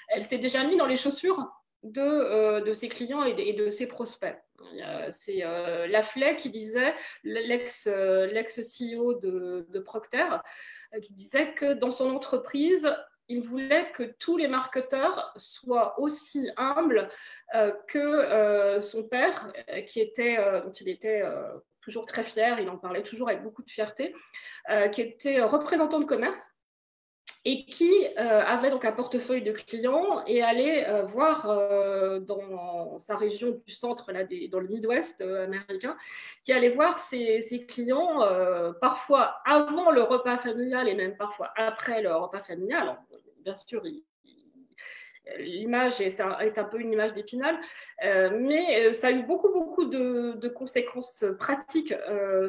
Elle s'est déjà mise dans les chaussures de ses clients et de ses prospects. C'est Lafley qui disait, l'ex-CEO de Procter, qui disait que dans son entreprise, il voulait que tous les marketeurs soient aussi humbles que son père, dont il était toujours très fier, il en parlait toujours avec beaucoup de fierté, qui était représentant de commerce et qui avait donc un portefeuille de clients et allait voir dans sa région du centre, là, dans le Midwest américain, qui allait voir ses clients parfois avant le repas familial et même parfois après le repas familial. Alors, bien sûr, l'image est un peu une image d'Épinal, mais ça a eu beaucoup de conséquences pratiques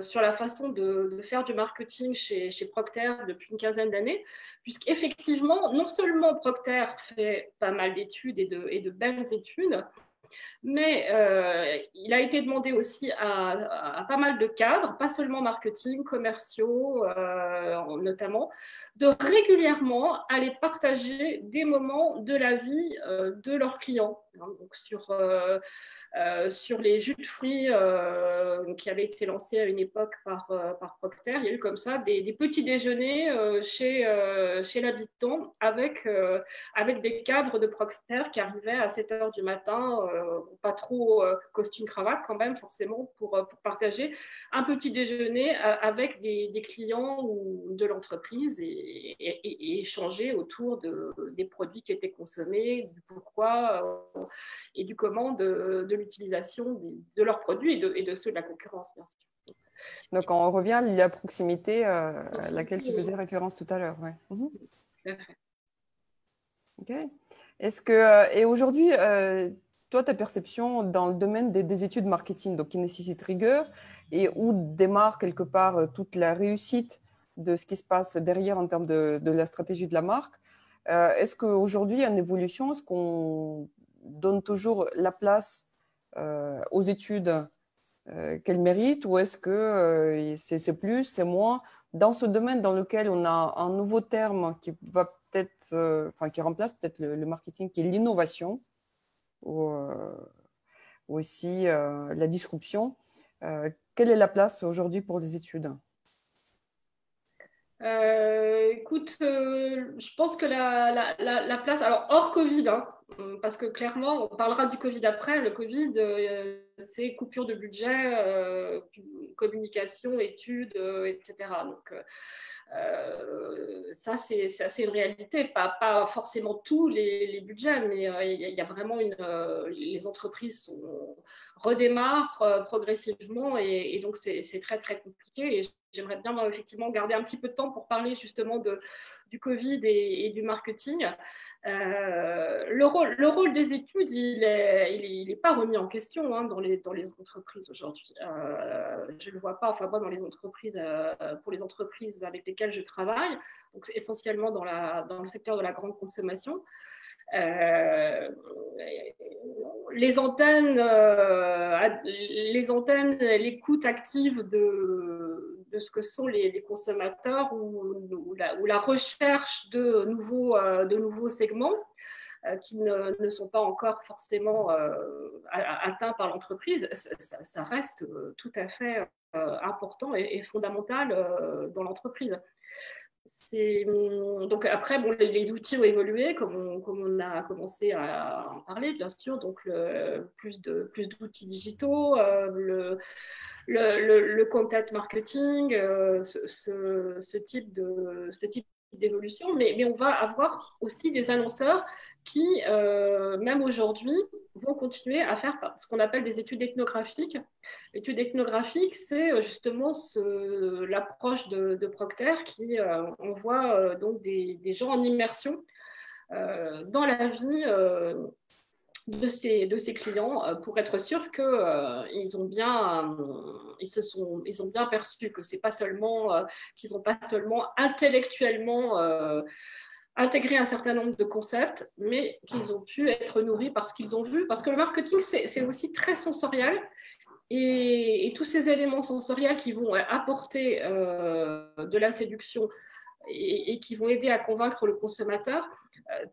sur la façon de faire du marketing chez Procter depuis une quinzaine d'années, puisqu'effectivement, non seulement Procter fait pas mal d'études et de belles études, mais il a été demandé aussi à pas mal de cadres, pas seulement marketing, commerciaux notamment, de régulièrement aller partager des moments de la vie de leurs clients. hein. Donc sur les jus de fruits qui avaient été lancés à une époque par Procter, il y a eu comme ça des petits déjeuners chez l'habitant avec des cadres de Procter qui arrivaient à 7 heures du matin, pas trop costume cravate quand même forcément pour partager un petit déjeuner avec des clients ou de l'entreprise et échanger autour des produits qui étaient consommés, du pourquoi et du comment de l'utilisation de leurs produits et de ceux de la concurrence, bien sûr. Donc, on revient à la proximité à laquelle tu faisais référence tout à l'heure. Ouais. Okay. Est-ce que, et aujourd'hui, toi, ta perception dans le domaine des études marketing, donc qui nécessitent rigueur et où démarre quelque part toute la réussite de ce qui se passe derrière en termes de la stratégie de la marque, est-ce qu'aujourd'hui, il y a une évolution? Est-ce qu'on donne toujours la place aux études qu'elles méritent ou est-ce que c'est plus, c'est moins? Dans ce domaine dans lequel on a un nouveau terme qui va peut-être, qui remplace peut-être le marketing, qui est l'innovation ou aussi la disruption, quelle est la place aujourd'hui pour les études? Écoute, je pense que la place, alors hors Covid, hein, parce que clairement, on parlera du Covid après. Le Covid, c'est coupure de budget, communication, études, etc. Donc, ça, c'est une réalité. Pas forcément tous les budgets, mais il y a vraiment les entreprises redémarrent progressivement et donc c'est très, très compliqué. Et j'aimerais bien effectivement garder un petit peu de temps pour parler justement du Covid et du marketing. Le rôle des études, il est pas remis en question dans les entreprises aujourd'hui. Je ne le vois pas, enfin moi dans les entreprises, pour les entreprises avec lesquelles je travaille, donc essentiellement dans le secteur de la grande consommation. Les antennes, l'écoute active de ce que sont les consommateurs ou la recherche de nouveaux segments qui ne sont pas encore forcément atteints par l'entreprise, ça reste tout à fait important et fondamental dans l'entreprise. Donc après, bon, les outils ont évolué, comme on a commencé à en parler, bien sûr. Donc plus d'outils digitaux, le content marketing, ce type d'évolution. Mais on va avoir aussi des annonceurs qui, même aujourd'hui, vont continuer à faire ce qu'on appelle des études ethnographiques. L'étude ethnographique, c'est justement l'approche de Procter qui envoie donc des gens en immersion dans la vie de ses clients pour être sûr que ils ont bien perçu que c'est pas seulement qu'ils n'ont pas seulement intellectuellement intégrer un certain nombre de concepts, mais qu'ils ont pu être nourris par ce qu'ils ont vu. Parce que le marketing, c'est aussi très sensoriel. Et tous ces éléments sensoriels qui vont apporter de la séduction et qui vont aider à convaincre le consommateur,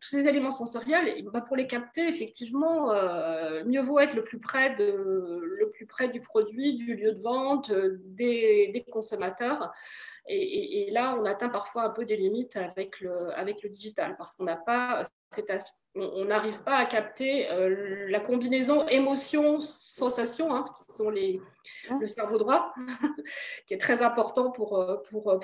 tous ces éléments sensoriels, pour les capter, effectivement, mieux vaut être le plus près du produit, du lieu de vente, des consommateurs. Et là, on atteint parfois un peu des limites avec le digital parce qu'on n'a pas on n'arrive pas à capter la combinaison émotion-sensation, qui sont le cerveau droit, qui est très important pour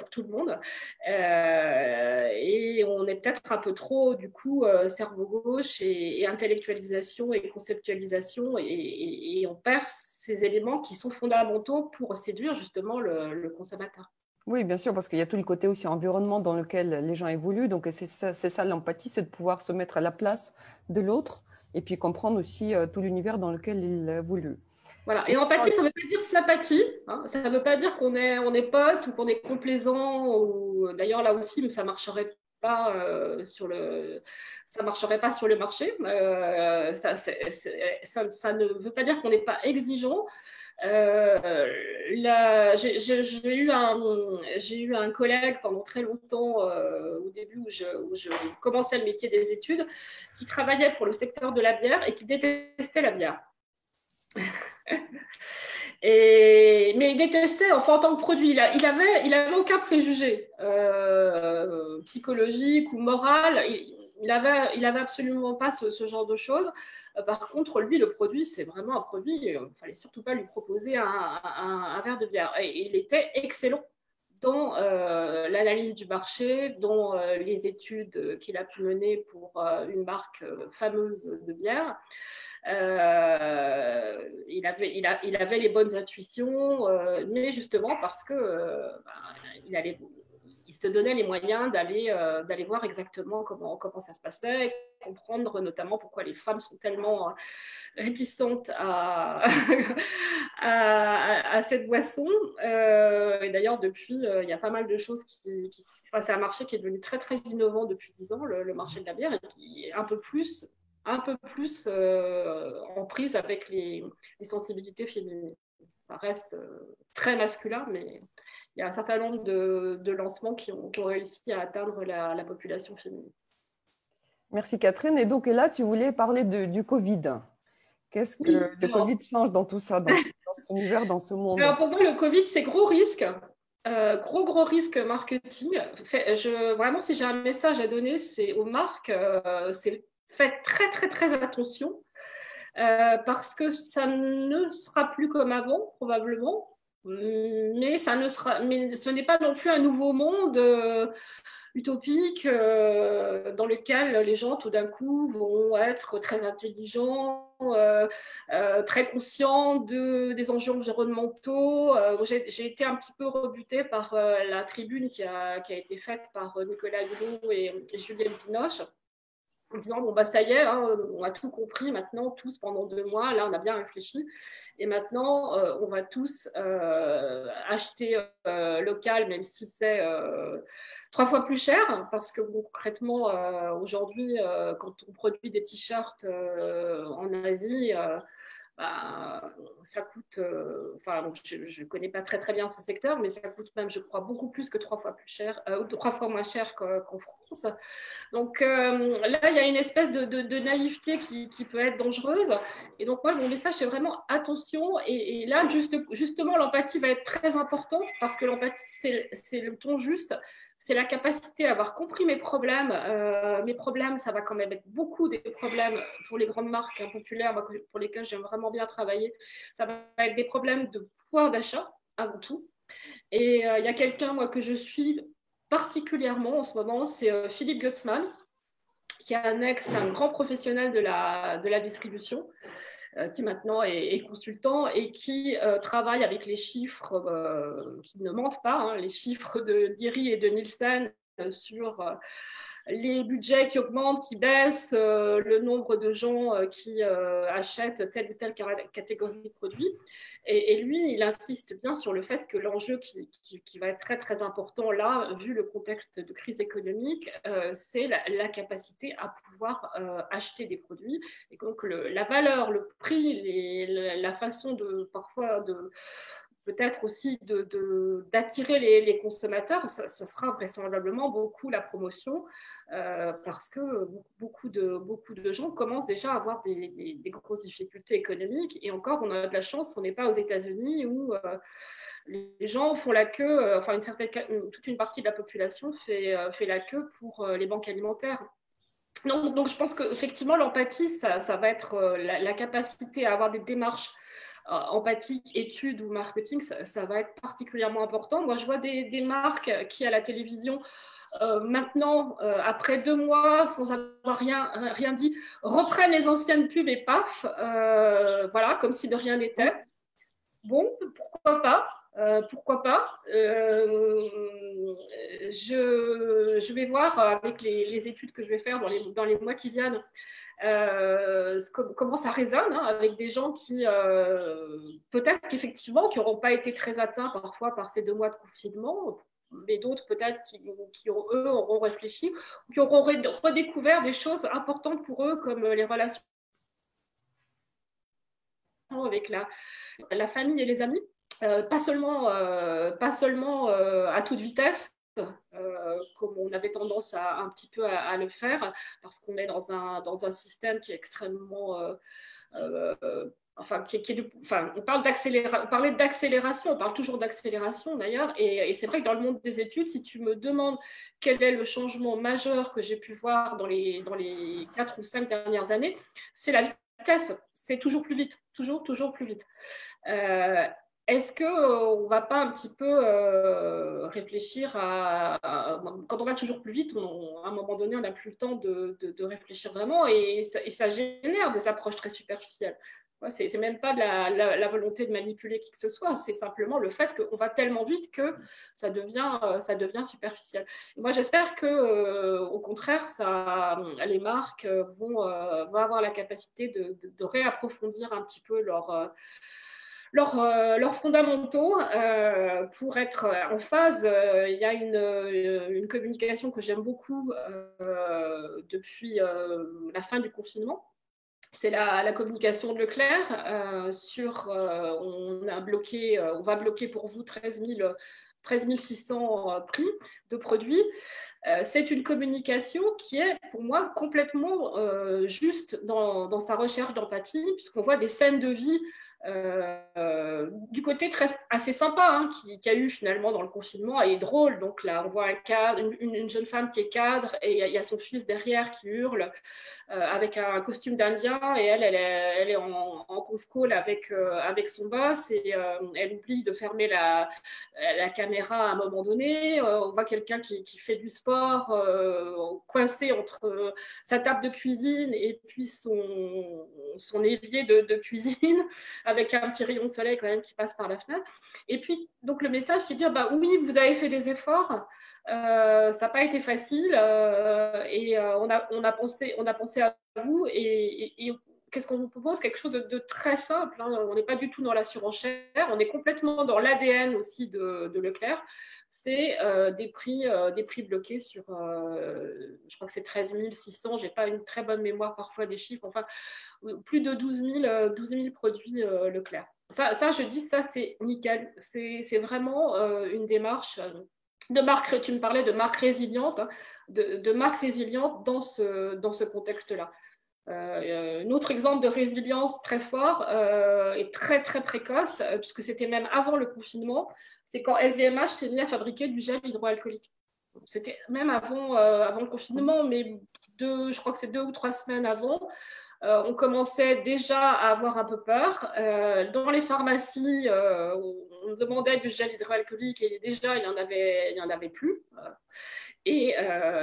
tout le monde. Et on est peut-être un peu trop, du coup, cerveau gauche et intellectualisation et conceptualisation, et on perd ces éléments qui sont fondamentaux pour séduire justement le consommateur. Oui, bien sûr, parce qu'il y a tout le côté aussi environnement dans lequel les gens évoluent. Donc, c'est ça l'empathie, c'est de pouvoir se mettre à la place de l'autre et puis comprendre aussi tout l'univers dans lequel il évolue. Voilà. Et empathie, ça ne veut pas dire sympathie. Ça ne veut pas dire qu'on est pote ou qu'on est complaisant. D'ailleurs, là aussi, mais ça ne marcherait pas sur le marché. Ça ne veut pas dire qu'on n'est pas exigeant. J'ai eu un collègue pendant très longtemps, au début où je commençais le métier des études, qui travaillait pour le secteur de la bière et qui détestait la bière. Mais il détestait, enfin, en tant que produit. Il avait aucun préjugé psychologique ou moral. Il avait absolument pas ce genre de choses. Par contre, lui, le produit, c'est vraiment un produit. Il ne fallait surtout pas lui proposer un verre de bière. Et il était excellent dans l'analyse du marché, dans les études qu'il a pu mener pour une marque fameuse de bière. Il avait les bonnes intuitions, mais justement parce que il se donnait les moyens d'aller voir exactement comment ça se passait, comprendre notamment pourquoi les femmes sont tellement réticentes à cette boisson. Et d'ailleurs, depuis, il y a pas mal de choses enfin, c'est un marché qui est devenu très, très innovant depuis 10 ans, le marché de la bière, et qui est un peu plus en prise avec les sensibilités féminines. Ça reste très masculin, mais il y a un certain nombre de lancements qui ont réussi à atteindre la population féminine. Merci Catherine. Et donc là, tu voulais parler du Covid. Qu'est-ce que le Covid change dans tout ça, dans cet univers, dans ce monde? Alors pour moi, le Covid, c'est gros risque. Gros risque marketing. Vraiment, si j'ai un message à donner, c'est aux marques, faites très, très, très attention parce que ça ne sera plus comme avant, probablement. Mais ce n'est pas non plus un nouveau monde utopique dans lequel les gens tout d'un coup vont être très intelligents, très conscients des enjeux environnementaux. J'ai été un petit peu rebutée par la tribune qui a été faite par Nicolas Hulot et Juliette Binoche, en disant bon bah ça y est, hein, on a tout compris maintenant, tous pendant 2 mois, là on a bien réfléchi, et maintenant on va tous acheter local, même si c'est 3 fois plus cher, parce que bon, concrètement aujourd'hui quand on produit des t-shirts en Asie, ça coûte, enfin, je ne connais pas très très bien ce secteur, mais ça coûte même, je crois, beaucoup plus que 3 fois plus cher, 3 fois moins cher qu'en France. Donc là, il y a une espèce de naïveté qui peut être dangereuse. Et donc, moi, mon message, c'est vraiment attention. Et là, justement, l'empathie va être très importante parce que l'empathie, c'est le ton juste. C'est la capacité à avoir compris mes problèmes. Mes problèmes, ça va quand même être beaucoup des problèmes pour les grandes marques populaires, pour lesquelles j'aime vraiment bien travailler. Ça va être des problèmes de pouvoir d'achat, avant tout. Et il y a quelqu'un, moi, que je suis particulièrement en ce moment, c'est Philippe Gutzmann, qui est un grand professionnel de la distribution, qui maintenant est consultant et qui travaille avec les chiffres qui ne mentent pas, hein, les chiffres d'IRI et de Nielsen sur les budgets qui augmentent, qui baissent, le nombre de gens qui achètent telle ou telle catégorie de produits. Et lui, il insiste bien sur le fait que l'enjeu qui va être très, très important là, vu le contexte de crise économique, c'est la capacité à pouvoir acheter des produits. Et donc, la valeur, le prix, la façon parfois peut-être aussi d'attirer les consommateurs, ça sera vraisemblablement beaucoup la promotion, parce que beaucoup de gens commencent déjà à avoir des grosses difficultés économiques. Et encore, on a de la chance, on n'est pas aux États-Unis où les gens font la queue, enfin toute une partie de la population fait la queue pour les banques alimentaires. Donc je pense qu'effectivement, l'empathie, ça va être la capacité à avoir des démarches empathique, études ou marketing, ça va être particulièrement important. Moi, je vois des marques qui, à la télévision, maintenant, après 2 mois, sans avoir rien dit, reprennent les anciennes pubs et paf, voilà, comme si de rien n'était. Bon, pourquoi pas? Pourquoi pas je vais voir avec les études que je vais faire dans les mois qui viennent comment ça résonne, hein, avec des gens qui peut-être qu'effectivement qui n'auront pas été très atteints parfois par ces 2 mois de confinement, mais d'autres peut-être qui eux auront réfléchi, qui auront redécouvert des choses importantes pour eux comme les relations relation avec la famille et les amis, pas seulement à toute vitesse, comme on avait tendance un petit peu à le faire, parce qu'on est dans un système qui est extrêmement on parlait d'accélération, on parle toujours d'accélération d'ailleurs, et c'est vrai que dans le monde des études, si tu me demandes quel est le changement majeur que j'ai pu voir dans les 4 ou 5 dernières années, c'est la vitesse, c'est toujours plus vite, toujours plus vite. Est-ce qu'on ne va pas un petit peu réfléchir quand on va toujours plus vite, à un moment donné, on n'a plus le temps de réfléchir vraiment, et ça génère des approches très superficielles. C'est même pas la volonté de manipuler qui que ce soit, c'est simplement le fait qu'on va tellement vite que ça devient superficiel. Et moi, j'espère que, au contraire, les marques vont avoir la capacité de réapprofondir un petit peu leurs fondamentaux pour être en phase. Il y a une communication que j'aime beaucoup depuis la fin du confinement. C'est la communication de Leclerc on va bloquer pour vous 13 600 prix de produits. C'est une communication qui est pour moi complètement juste dans sa recherche d'empathie, puisqu'on voit des scènes de vie du côté assez sympa qu'il y a eu finalement dans le confinement et drôle. Donc là, on voit une jeune femme qui est cadre, et il y a son fils derrière qui hurle avec un costume d'Indien, et elle est en conf call avec son boss, et elle oublie de fermer la caméra à un moment donné. On voit quelqu'un qui fait du sport coincé entre sa table de cuisine et puis son évier de cuisine avec un petit rayon de soleil quand même qui passe par la fenêtre. Et puis donc le message qui dit oui, vous avez fait des efforts, ça n'a pas été facile, et on a pensé à vous, et qu'est-ce qu'on vous propose? Quelque chose de très simple. On n'est pas du tout dans la surenchère, on est complètement dans l'ADN aussi de Leclerc. C'est des prix bloqués sur, je crois que c'est 13 600, j'ai pas une très bonne mémoire parfois des chiffres, enfin plus de 12 000 produits Leclerc. Ça, je dis, ça c'est nickel. C'est vraiment une démarche de marque. Tu me parlais de marque résiliente, de marque résiliente dans ce contexte-là. Un autre exemple de résilience très fort et très très précoce, puisque c'était même avant le confinement, c'est quand LVMH s'est mis à fabriquer du gel hydroalcoolique. C'était même avant le confinement, mais je crois que c'est 2 ou 3 semaines avant. On commençait déjà à avoir un peu peur. Dans les pharmacies, on demandait du gel hydroalcoolique, et déjà il y en avait plus. Et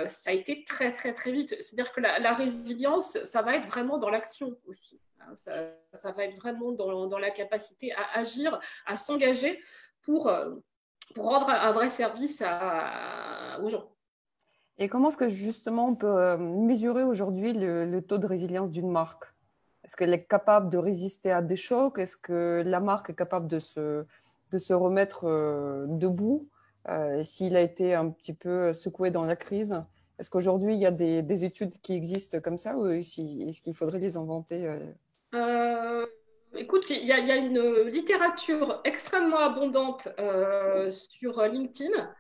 ça a été très très très vite. C'est-à-dire que la résilience, ça va être vraiment dans l'action aussi. Ça va être vraiment dans la capacité à agir, à s'engager pour rendre un vrai service aux gens. Et comment est-ce que justement on peut mesurer aujourd'hui le taux de résilience d'une marque? Est-ce qu'elle est capable de résister à des chocs? Est-ce que la marque est capable de se remettre debout s'il a été un petit peu secoué dans la crise? Est-ce qu'aujourd'hui il y a des études qui existent comme ça, ou est-ce qu'il faudrait les inventer? Écoute, il y a une littérature extrêmement abondante sur LinkedIn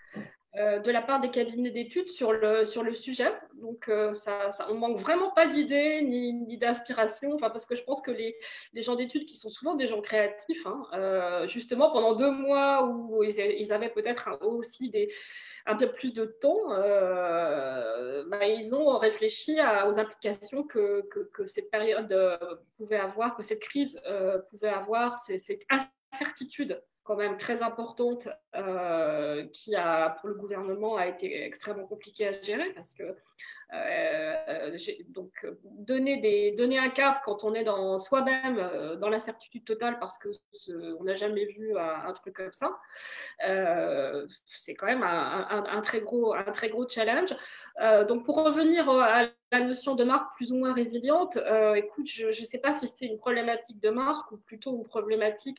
de la part des cabinets d'études sur le sujet. Donc, on manque vraiment pas d'idées ni d'inspiration. Enfin, parce que je pense que les gens d'études, qui sont souvent des gens créatifs, justement pendant 2 mois où ils avaient peut-être aussi un peu plus de temps, ils ont réfléchi aux implications que cette période pouvait avoir, que cette crise pouvait avoir, cette incertitude quand même très importante qui pour le gouvernement a été extrêmement compliquée à gérer, parce que donc donner un cap quand on est dans soi-même dans l'incertitude totale, parce que on n'a jamais vu un truc comme ça, c'est quand même un très gros challenge. Donc pour revenir à la notion de marque plus ou moins résiliente, écoute, je ne sais pas si c'est une problématique de marque ou plutôt une problématique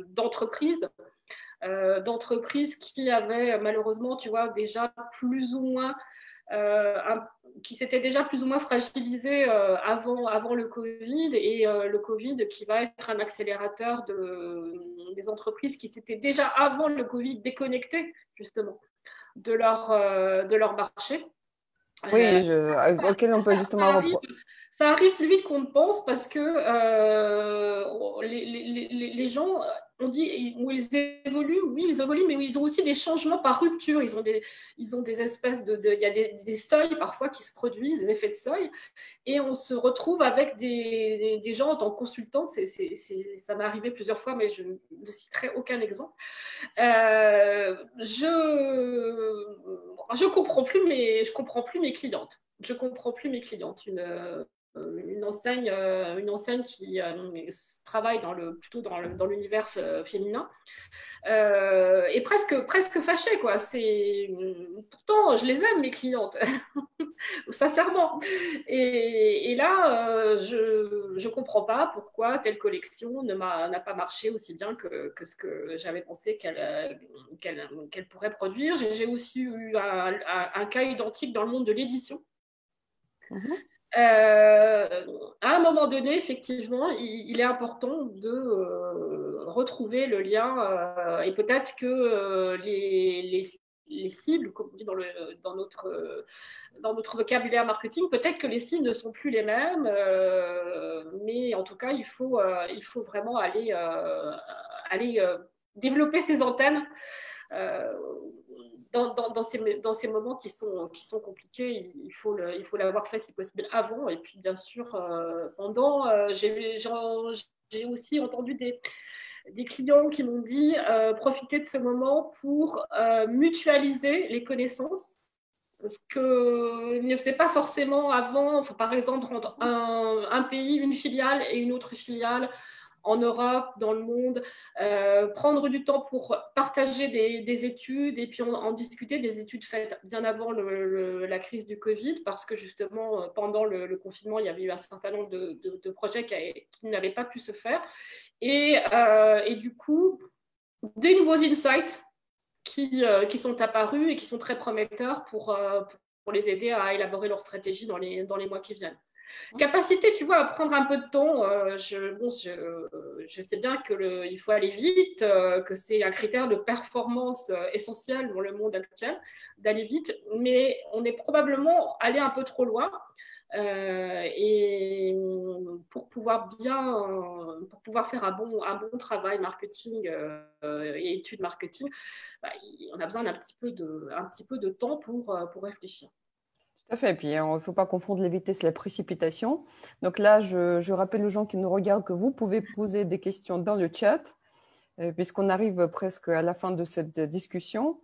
d'entreprise. D'entreprises qui avaient malheureusement, tu vois, déjà plus ou moins qui s'était déjà plus ou moins fragilisé avant le Covid, et le Covid qui va être un accélérateur des entreprises qui s'étaient déjà avant le Covid déconnectées justement de leur marché. Oui, auquel on peut Ça justement arrive, reprendre. ça arrive plus vite qu'on ne pense parce que les gens, on dit où ils évoluent, oui, ils évoluent, mais ils ont aussi des changements par rupture. Ils ont des espèces il y a des seuils parfois qui se produisent, des effets de seuil, et on se retrouve avec des gens en tant que consultant. Ça m'est arrivé plusieurs fois, mais je ne citerai aucun exemple. Je comprends plus mes clientes. Je comprends plus mes clientes. Une enseigne qui travaille plutôt dans l'univers féminin, est presque fâchée, quoi. Pourtant, je les aime, mes clientes, sincèrement. Et là, je comprends pas pourquoi telle collection n'a pas marché aussi bien que ce que j'avais pensé qu'elle pourrait produire. J'ai aussi eu un cas identique dans le monde de l'édition. À un moment donné, effectivement, il est important de retrouver le lien, et peut-être que les cibles, comme on dit dans notre vocabulaire marketing, peut-être que les cibles ne sont plus les mêmes, mais en tout cas, il faut vraiment aller développer ces antennes euh, dans ces moments qui sont compliqués. Il faut l'avoir fait si possible avant, et puis bien sûr pendant. J'ai aussi entendu des clients qui m'ont dit profiter de ce moment pour mutualiser les connaissances, ce qu'ils ne faisaient pas forcément avant. Enfin, par exemple, entre un pays, une filiale et une autre filiale en Europe, dans le monde, prendre du temps pour partager des études, et puis en discuter, des études faites bien avant la crise du Covid, parce que justement, pendant le confinement, il y avait eu un certain nombre de projets qui n'avaient pas pu se faire. Et du coup, des nouveaux insights qui sont apparus et qui sont très prometteurs pour les aider à élaborer leur stratégie dans les mois qui viennent. Capacité, tu vois, à prendre un peu de temps. Je sais bien qu'il faut aller vite, que c'est un critère de performance essentiel dans le monde actuel, d'aller vite, mais on est probablement allé un peu trop loin. Et pour pouvoir faire un bon travail marketing et études marketing, bah, on a besoin un petit peu de temps pour réfléchir. Tout à fait. Et puis, il ne faut pas confondre les vitesses et la précipitation. Donc là, je rappelle aux gens qui nous regardent que vous pouvez poser des questions dans le chat, puisqu'on arrive presque à la fin de cette discussion.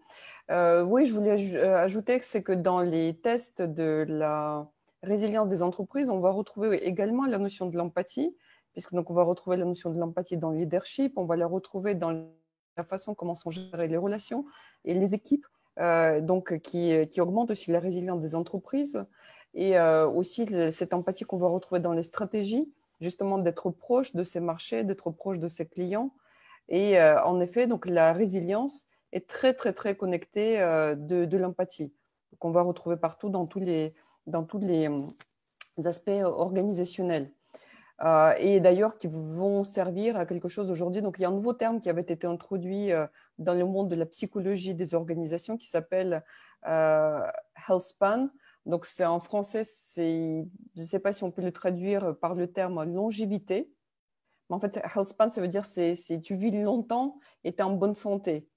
Oui, je voulais ajouter que c'est que dans les tests de la résilience des entreprises, on va retrouver également la notion de l'empathie, puisque donc on va retrouver la notion de l'empathie dans le leadership, on va la retrouver dans la façon comment sont gérées les relations et les équipes, donc qui augmente aussi la résilience des entreprises, et aussi cette empathie qu'on va retrouver dans les stratégies, justement d'être proche de ces marchés, d'être proche de ses clients. Et en effet, donc la résilience est très, très, très connectée de l'empathie, qu'on va retrouver partout dans tous les aspects organisationnels. Et d'ailleurs, qui vont servir à quelque chose aujourd'hui. Donc, il y a un nouveau terme qui avait été introduit dans le monde de la psychologie des organisations qui s'appelle Health Span. Donc, c'est en français, je ne sais pas si on peut le traduire par le terme longévité. Mais en fait, health span, ça veut dire c'est tu vis longtemps et tu es en bonne santé.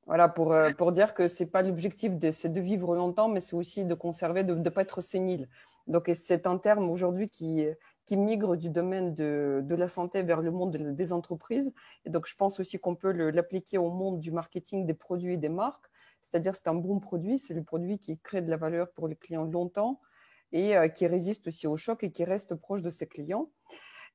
Voilà, pour dire que c'est pas l'objectif, c'est de vivre longtemps, mais c'est aussi de conserver, de ne pas être sénile. Donc, c'est un terme aujourd'hui qui migre du domaine de la santé vers le monde des entreprises. Et donc, je pense aussi qu'on peut l'appliquer au monde du marketing des produits et des marques. C'est-à-dire, c'est un bon produit, c'est le produit qui crée de la valeur pour les clients longtemps et qui résiste aussi au choc et qui reste proche de ses clients.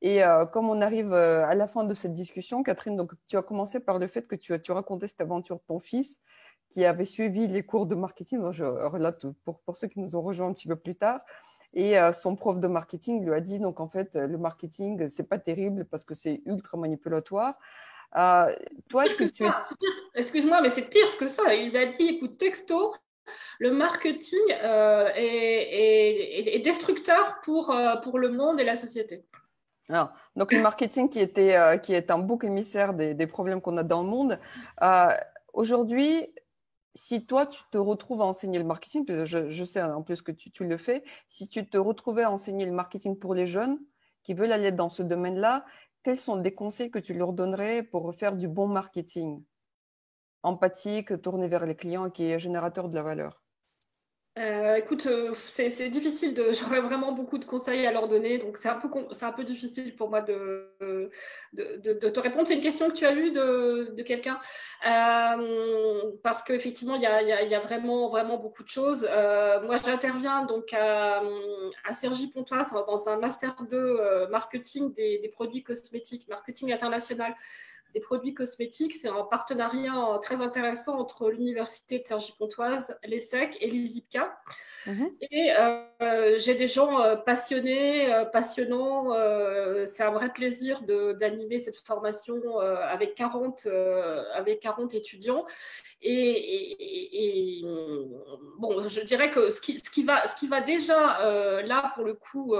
Et comme on arrive à la fin de cette discussion, Catherine, donc, tu as commencé par le fait que tu racontais cette aventure de ton fils qui avait suivi les cours de marketing. Donc, je relate pour ceux qui nous ont rejoints un petit peu plus tard. Et son prof de marketing lui a dit, donc en fait, le marketing, c'est pas terrible parce que c'est ultra manipulatoire. Toi, Pire que si tu es… ça, excuse-moi, mais c'est pire que ça. Il m'a dit, écoute, texto, le marketing est destructeur pour le monde et la société. Alors, donc, le marketing qui est un bouc émissaire des problèmes qu'on a dans le monde. Aujourd'hui, si toi, tu te retrouves à enseigner le marketing, parce que je sais en plus que tu le fais, si tu te retrouvais à enseigner le marketing pour les jeunes qui veulent aller dans ce domaine-là, quels sont des conseils que tu leur donnerais pour faire du bon marketing empathique, tourné vers les clients et qui est générateur de la valeur? Écoute, c'est difficile j'aurais vraiment beaucoup de conseils à leur donner, donc c'est un peu difficile pour moi de te répondre. C'est une question que tu as lue de quelqu'un, parce qu'effectivement, il y a vraiment, vraiment beaucoup de choses. Moi, j'interviens donc à Cergy-Pontoise dans un master 2 marketing des produits cosmétiques, marketing international des produits cosmétiques. C'est un partenariat très intéressant entre l'Université de Cergy-Pontoise, l'ESSEC et l'ISIPCA. Et j'ai des gens passionnés, passionnants. C'est un vrai plaisir d'animer cette formation avec 40 étudiants. Bon, je dirais que ce qui va déjà là, pour le coup,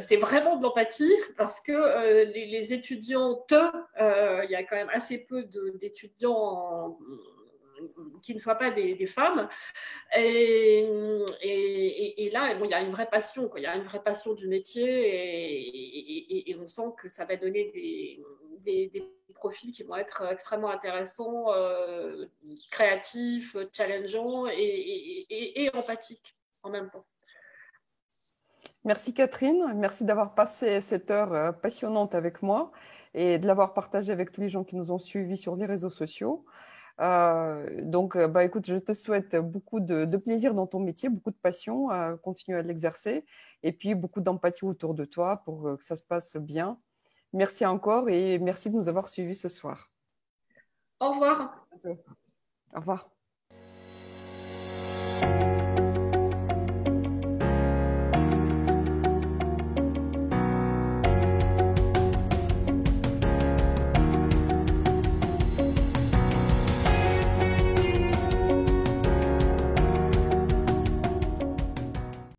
c'est vraiment de l'empathie parce que les étudiantes, il y a quand même assez peu d'étudiants qui ne soient pas des femmes. Et là, bon, il y a une vraie passion, quoi. Il y a une vraie passion du métier et on sent que ça va donner des profils qui vont être extrêmement intéressants, créatifs, challengeants et empathiques en même temps. Merci Catherine, merci d'avoir passé cette heure passionnante avec moi et de l'avoir partagée avec tous les gens qui nous ont suivis sur les réseaux sociaux. Écoute, je te souhaite beaucoup de plaisir dans ton métier, beaucoup de passion, continuer à l'exercer et puis beaucoup d'empathie autour de toi pour que ça se passe bien. Merci encore et merci de nous avoir suivis ce soir. Au revoir. Au revoir.